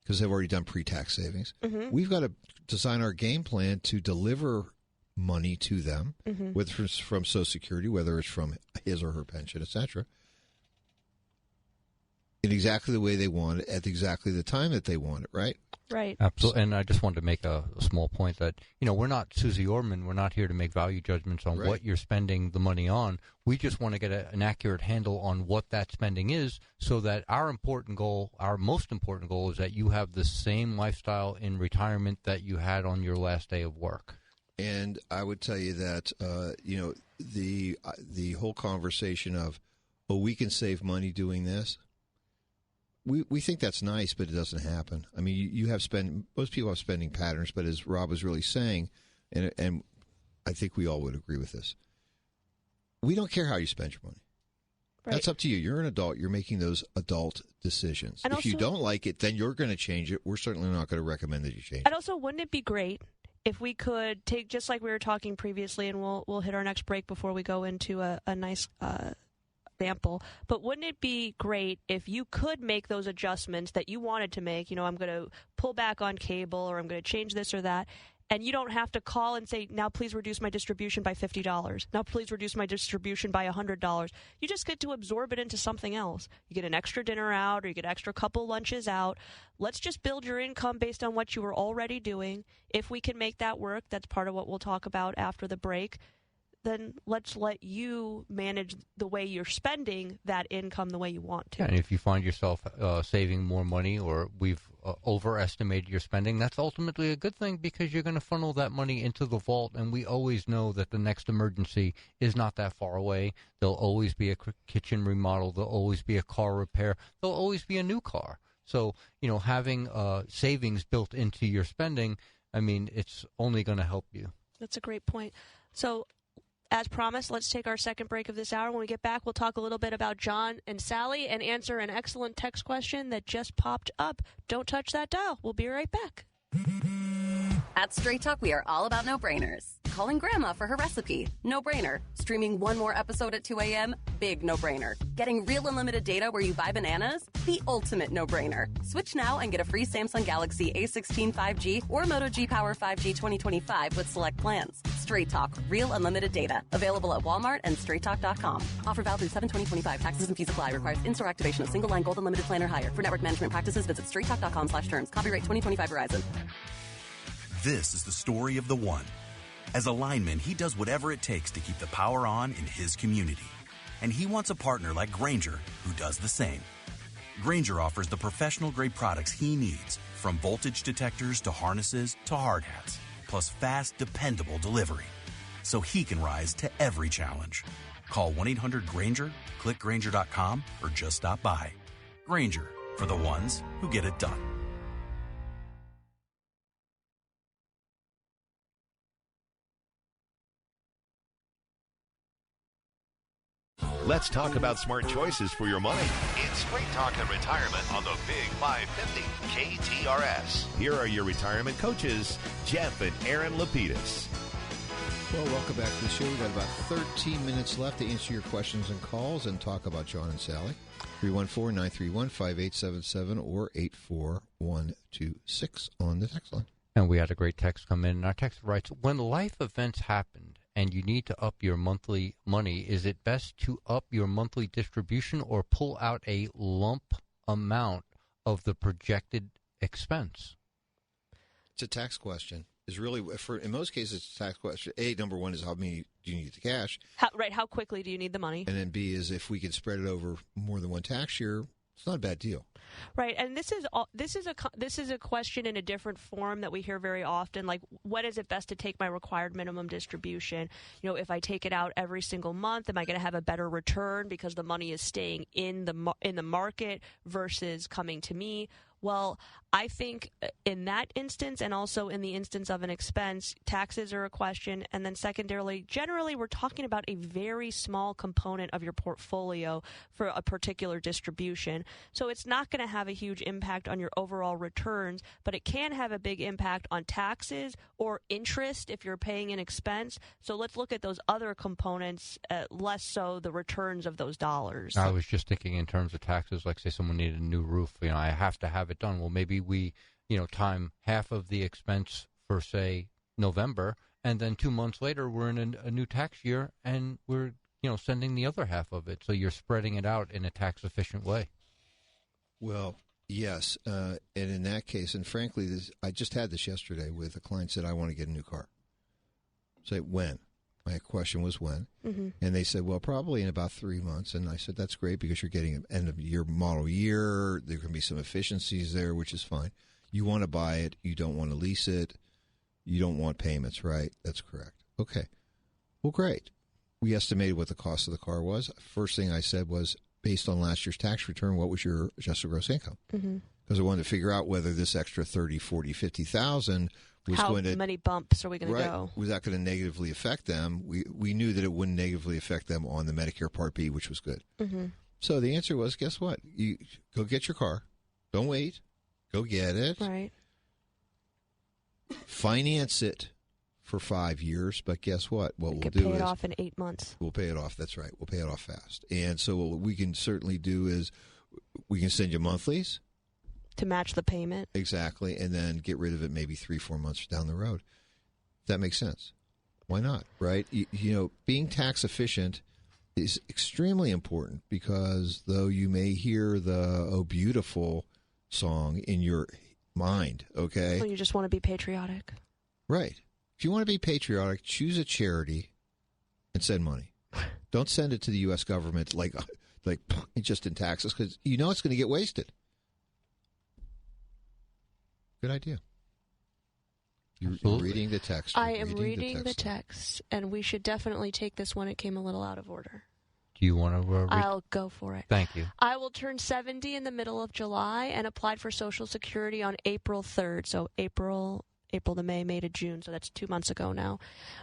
because they've already done pre-tax savings. Mm-hmm. We've got to design our game plan to deliver money to them, mm-hmm. whether it's from Social Security, whether it's from his or her pension, etc., in exactly the way they want it, at exactly the time that they want it, right? Right. Absolutely. And I just wanted to make a small point that, we're not Susie Orman. We're not here to make value judgments on what you're spending the money on. We just want to get an accurate handle on what that spending is so that our most important goal is that you have the same lifestyle in retirement that you had on your last day of work. And I would tell you that, the whole conversation of, we can save money doing this. We think that's nice, but it doesn't happen. I mean, most people have spending patterns, but as Rob was really saying, and I think we all would agree with this, we don't care how you spend your money. Right. That's up to you. You're an adult. You're making those adult decisions. And if you don't like it, then you're going to change it. We're certainly not going to recommend that you change it. And also, wouldn't it be great if we could take, just like we were talking previously, and we'll hit our next break before we go into a nice example, but wouldn't it be great if you could make those adjustments that you wanted to make? I'm going to pull back on cable, or I'm going to change this or that, and you don't have to call and say, now please reduce my distribution by $50. Now please reduce my distribution by $100. You just get to absorb it into something else. You get an extra dinner out, or you get an extra couple lunches out. Let's just build your income based on what you were already doing. If we can make that work, that's part of what we'll talk about after the break. Then let's let you manage the way you're spending that income the way you want to. Yeah, and if you find yourself saving more money, or we've overestimated your spending, that's ultimately a good thing, because you're going to funnel that money into the vault, and we always know that the next emergency is not that far away. There'll always be a kitchen remodel. There'll always be a car repair. There'll always be a new car. So, having savings built into your spending, I mean, it's only going to help you. That's a great point. So, as promised, let's take our second break of this hour. When we get back, we'll talk a little bit about John and Sally and answer an excellent text question that just popped up. Don't touch that dial. We'll be right back. At Straight Talk, we are all about no-brainers. Calling Grandma for her recipe, no-brainer. Streaming one more episode at 2 a.m., big no-brainer. Getting real unlimited data where you buy bananas, the ultimate no-brainer. Switch now and get a free Samsung Galaxy A16 5G or Moto G Power 5G 2025 with select plans. Straight Talk, real unlimited data. Available at Walmart and straighttalk.com. Offer valid through 7/20/25. Taxes and fees apply. Requires in-store activation of single line gold unlimited plan or higher. For network management practices, visit straighttalk.com/terms. Copyright 2025 Verizon. This is the story of the one. As a lineman, he does whatever it takes to keep the power on in his community. And he wants a partner like Grainger who does the same. Grainger offers the professional-grade products he needs, from voltage detectors to harnesses to hard hats, plus fast, dependable delivery, so he can rise to every challenge. Call 1-800-GRAINGER, click Grainger.com, or just stop by. Grainger, for the ones who get it done. Let's talk about smart choices for your money. It's Straight Talk and Retirement on the Big 550 KTRS. Here are your retirement coaches, Jeff and Erin Lapidus. Well, welcome back to the show. We've got about 13 minutes left to answer your questions and calls and talk about John and Sally. 314-931-5877 or 84126 on the text line. And we had a great text come in. And our text writes, when life events happened and you need to up your monthly money, is it best to up your monthly distribution or pull out a lump amount of the projected expense? It's a tax question. Is really, in most cases, it's a tax question. A, number one is how many do you need the cash? How quickly do you need the money? And then B is if we can spread it over more than one tax year, it's not a bad deal. Right, and this is a question in a different form that we hear very often. Like, when is it best to take my required minimum distribution? If I take it out every single month, am I going to have a better return because the money is staying in the market versus coming to me? Well, I think in that instance and also in the instance of an expense, taxes are a question. And then secondarily, generally, we're talking about a very small component of your portfolio for a particular distribution. So it's not going to have a huge impact on your overall returns, but it can have a big impact on taxes or interest if you're paying an expense. So let's look at those other components, less so the returns of those dollars. I was just thinking in terms of taxes, like say someone needed a new roof, I have to have it done. Well, maybe we, time half of the expense for, say, November, and then 2 months later we're in a new tax year and we're, sending the other half of it. So you're spreading it out in a tax-efficient way. Well, yes. And in that case, and frankly, I just had this yesterday with a client said, I want to get a new car. Say, when? My question was when. Mm-hmm. And they said, well, probably in about 3 months. And I said, that's great because you're getting an end of year model year. There can be some efficiencies there, which is fine. You want to buy it. You don't want to lease it. You don't want payments, right? That's correct. Okay. Well, great. We estimated what the cost of the car was. First thing I said was, based on last year's tax return, what was your adjusted gross income? Mm-hmm. Because I wanted to figure out whether this extra 30, 40, 50,000 was going to... How many bumps are we going to go? Was that going to negatively affect them? We knew that it wouldn't negatively affect them on the Medicare Part B, which was good. Mm-hmm. So the answer was, guess what? You go get your car. Don't wait. Go get it. Right. Finance it for 5 years, but guess what? What we'll do is... pay it off in 8 months. We'll pay it off. That's right. We'll pay it off fast. And so what we can certainly do is we can send you monthlies. To match the payment. Exactly. And then get rid of it maybe 3-4 months down the road. That makes sense. Why not, right? Being tax efficient is extremely important because though you may hear the "Oh Beautiful" song in your mind, okay? Well, you just want to be patriotic. Right. If you want to be patriotic, choose a charity and send money. Don't send it to the U.S. government like just in taxes because it's going to get wasted. Good idea. You're reading the text. I am reading the text, and we should definitely take this one. It came a little out of order. Do you want to? I'll go for it. Thank you. I will turn 70 in the middle of July and applied for Social Security on April 3rd. So April to May to June. So that's 2 months ago now.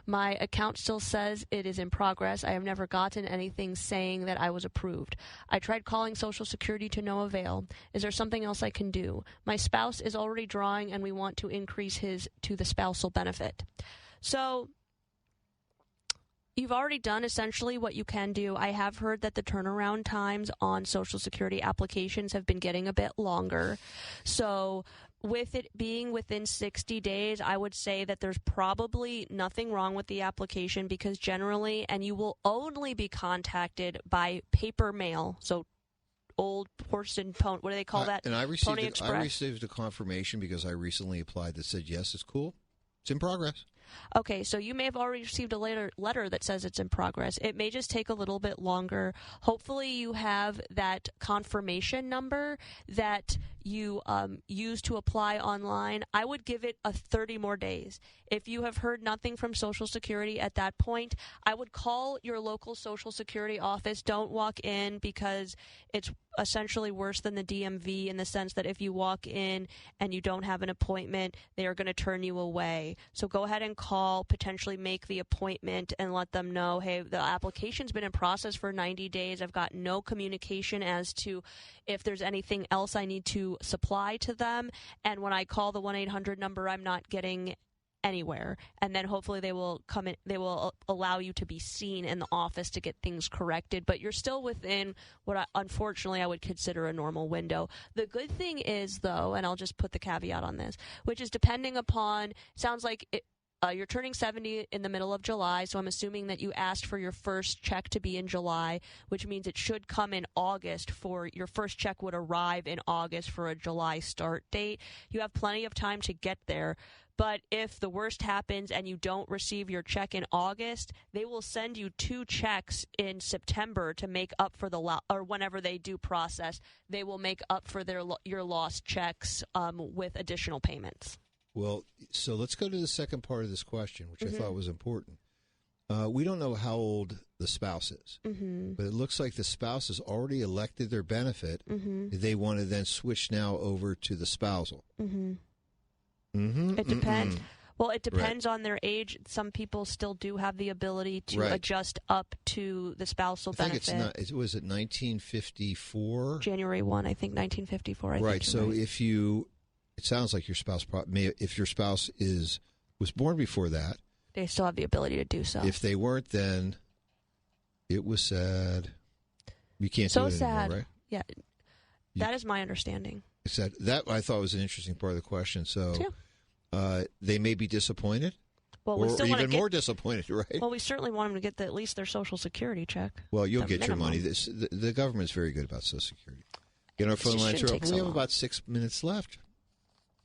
My account still says it is in progress. I have never gotten anything saying that I was approved. I tried calling Social Security to no avail. Is there something else I can do? My spouse is already drawing and we want to increase his to the spousal benefit. So you've already done essentially what you can do. I have heard that the turnaround times on Social Security applications have been getting a bit longer. So with it being within 60 days, I would say that there's probably nothing wrong with the application because generally, and you will only be contacted by paper mail. So old person, what do they call that? And I Pony Express. received a confirmation because I recently applied that said, yes, it's cool. It's in progress. Okay, so you may have already received a letter that says it's in progress. It may just take a little bit longer. Hopefully you have that confirmation number that you use to apply online. I would give it 30 more days. If you have heard nothing from Social Security at that point, I would call your local Social Security office. Don't walk in because it's essentially worse than the DMV in the sense that if you walk in and you don't have an appointment, they are going to turn you away. So go ahead and call, potentially make the appointment and let them know, hey, the application's been in process for 90 days. I've got no communication as to if there's anything else I need to supply to them. And when I call the 1-800 number, I'm not getting anywhere. And then hopefully they will come in, they will allow you to be seen in the office to get things corrected. But you're still within what unfortunately I would consider a normal window. The good thing is, though, and I'll just put the caveat on this, which is depending upon, sounds like you're turning 70 in the middle of July, so I'm assuming that you asked for your first check to be in July, which means it should come in August your first check would arrive in August for a July start date. You have plenty of time to get there. But if the worst happens and you don't receive your check in August, they will send you 2 checks in September to make up for or whenever they do process, they will make up for your lost checks with additional payments. Well, so let's go to the second part of this question, which I thought was important. We don't know how old the spouse is, but it looks like the spouse has already elected their benefit. They want to then switch now over to the spousal. It depends. Well, it depends on their age. Some people still do have the ability to adjust up to the spousal benefit. Was it 1954? January 1, I think, 1954. I think so if you... It sounds like your spouse if your spouse was born before that, they still have the ability to do so. If they weren't, then it was sad. You can't do it anymore, right? Yeah, that is my understanding. It's that I thought was an interesting part of the question. So they may be disappointed, or even more disappointed, right? Well, we certainly want them to get at least their Social Security check. Well, you'll get your money. The government's very good about Social Security. Our phone lines are open. We have about 6 minutes left.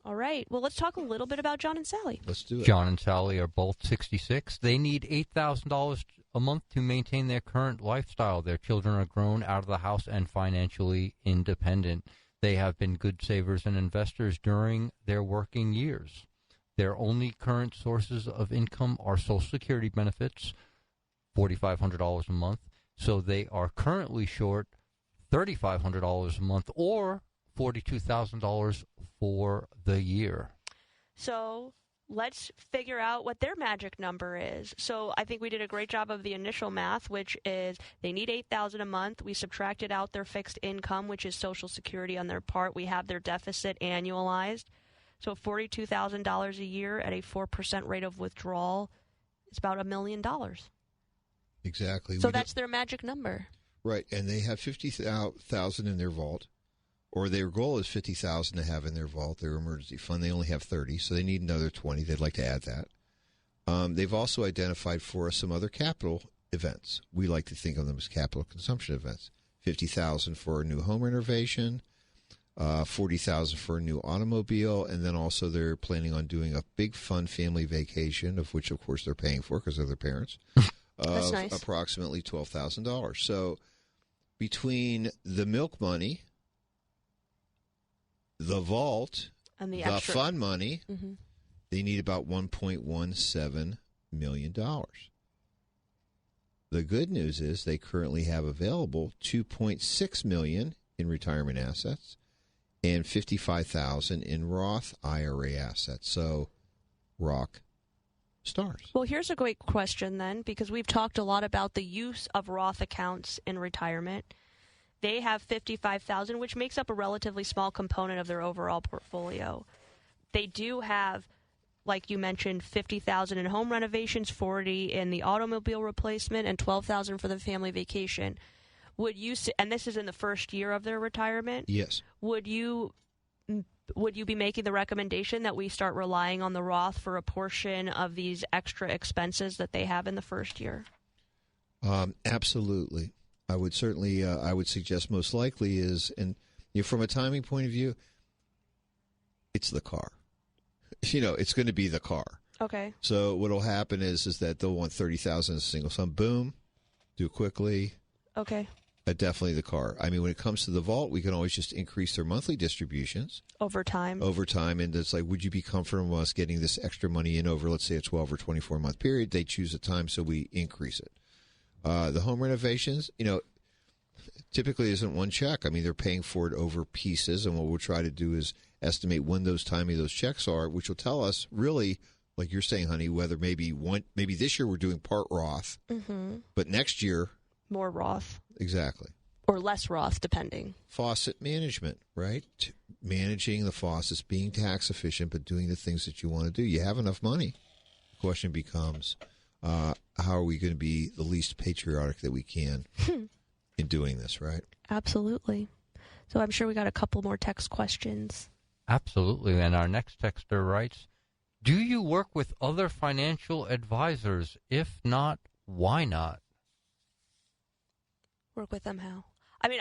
All right. Well, let's talk a little bit about John and Sally. Let's do it. John and Sally are both 66. They need $8,000 a month to maintain their current lifestyle. Their children are grown, out of the house, and financially independent. They have been good savers and investors during their working years. Their only current sources of income are Social Security benefits, $4,500 a month. So they are currently short $3,500 a month or $42,000 for the year. So let's figure out what their magic number is. So I think we did a great job of the initial math, which is they need $8,000 a month. We subtracted out their fixed income, which is Social Security on their part. We have their deficit annualized. So $42,000 a year at a 4% rate of withdrawal is about $1 million. Exactly. So that's their magic number. Right, and they have $50,000 in their vault. Or their goal is $50,000 to have in their vault, their emergency fund. They only have $30,000, so they need another $20,000. They'd like to add that. They've also identified for us some other capital events. We like to think of them as capital consumption events. $50,000 for a new home renovation, $40,000 for a new automobile, and then also they're planning on doing a big fun family vacation, of which, of course, they're paying for because they're their parents. That's nice. Approximately $12,000. So between the milk money, the vault, and the fund money, they need about $1.17 million. the good news is they currently have available $2.6 million in retirement assets and $55,000 in Roth IRA assets. So, rock stars. Well, here's a great question then, because we've talked a lot about the use of Roth accounts in retirement. They have $55,000, which makes up a relatively small component of their overall portfolio. They do have, like you mentioned, $50,000 in home renovations, $40,000 in the automobile replacement, and $12,000 for the family vacation. Would you, and this is in the first year of their retirement? Yes. Would you be making the recommendation that we start relying on the Roth for a portion of these extra expenses that they have in the first year? Absolutely. I would certainly, I would suggest most likely is, and from a timing point of view, it's the car. It's going to be the car. Okay. So what will happen is that they'll want $30,000 as a single sum. Boom. Do it quickly. Okay. Definitely the car. I mean, when it comes to the vault, we can always just increase their monthly distributions. Over time. And it's like, would you be comfortable with us getting this extra money in over, let's say, a 12 or 24-month period? They choose a time, so we increase it. The home renovations, typically isn't one check. I mean, they're paying for it over pieces, and what we'll try to do is estimate when those timing those checks are, which will tell us really, like you're saying, honey, whether maybe this year we're doing part Roth, but next year more Roth. Exactly. Or less Roth, depending. Faucet management, right? Managing the faucets, being tax efficient, but doing the things that you want to do. You have enough money. The question becomes, how are we going to be the least patriotic that we can in doing this, right? Absolutely. So I'm sure we got a couple more text questions. Absolutely. And our next texter writes, do you work with other financial advisors? If not, why not? Work with them how? I mean,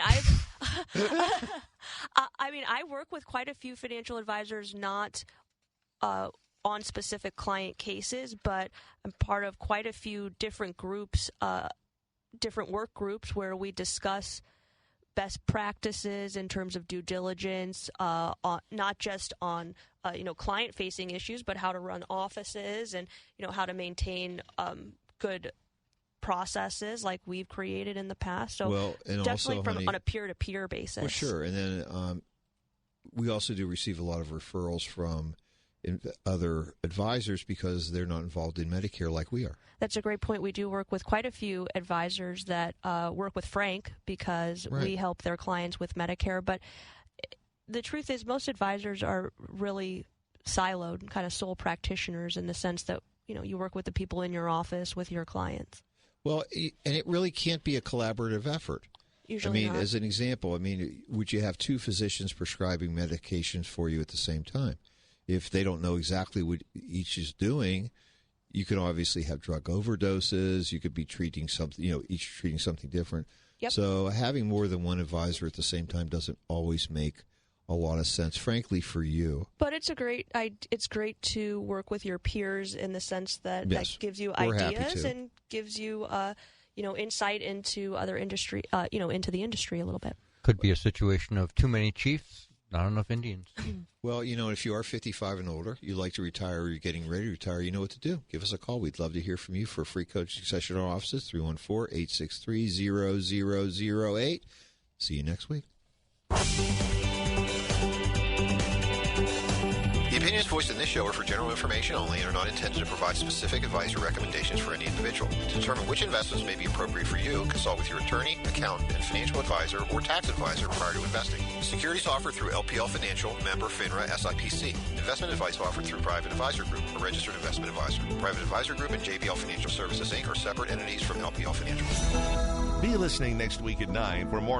I work with quite a few financial advisors, not on specific client cases, but I'm part of quite a few different groups, different work groups where we discuss best practices in terms of due diligence, not just on client-facing issues, but how to run offices and how to maintain good processes like we've created in the past. So definitely also, on a peer-to-peer basis. Well, sure. And then we also do receive a lot of referrals from other advisors because they're not involved in Medicare like we are. That's a great point. We do work with quite a few advisors that work with Frank because we help their clients with Medicare. But the truth is most advisors are really siloed, kind of sole practitioners in the sense that, you work with the people in your office with your clients. Well, and it really can't be a collaborative effort. Usually not. As an example, would you have two physicians prescribing medications for you at the same time? If they don't know exactly what each is doing, you can obviously have drug overdoses. You could be treating something, each treating something different. Yep. So having more than one advisor at the same time doesn't always make a lot of sense, frankly, for you. But it's great to work with your peers in the sense that that gives you We're ideas and gives you insight into other industry, into the industry a little bit. Could be a situation of too many chiefs, not enough Indians. Well, if you are 55 and older, you like to retire or you're getting ready to retire, you know what to do. Give us a call. We'd love to hear from you for a free coaching session in our offices, 314-863-0008. See you next week. The opinions voiced in this show are for general information only and are not intended to provide specific advice or recommendations for any individual. To determine which investments may be appropriate for you, consult with your attorney, accountant, and financial advisor or tax advisor prior to investing. Securities offered through LPL Financial, member FINRA SIPC. Investment advice offered through Private Advisor Group, a registered investment advisor. Private Advisor Group and JBL Financial Services, Inc. are separate entities from LPL Financial. Be listening next week at 9 for more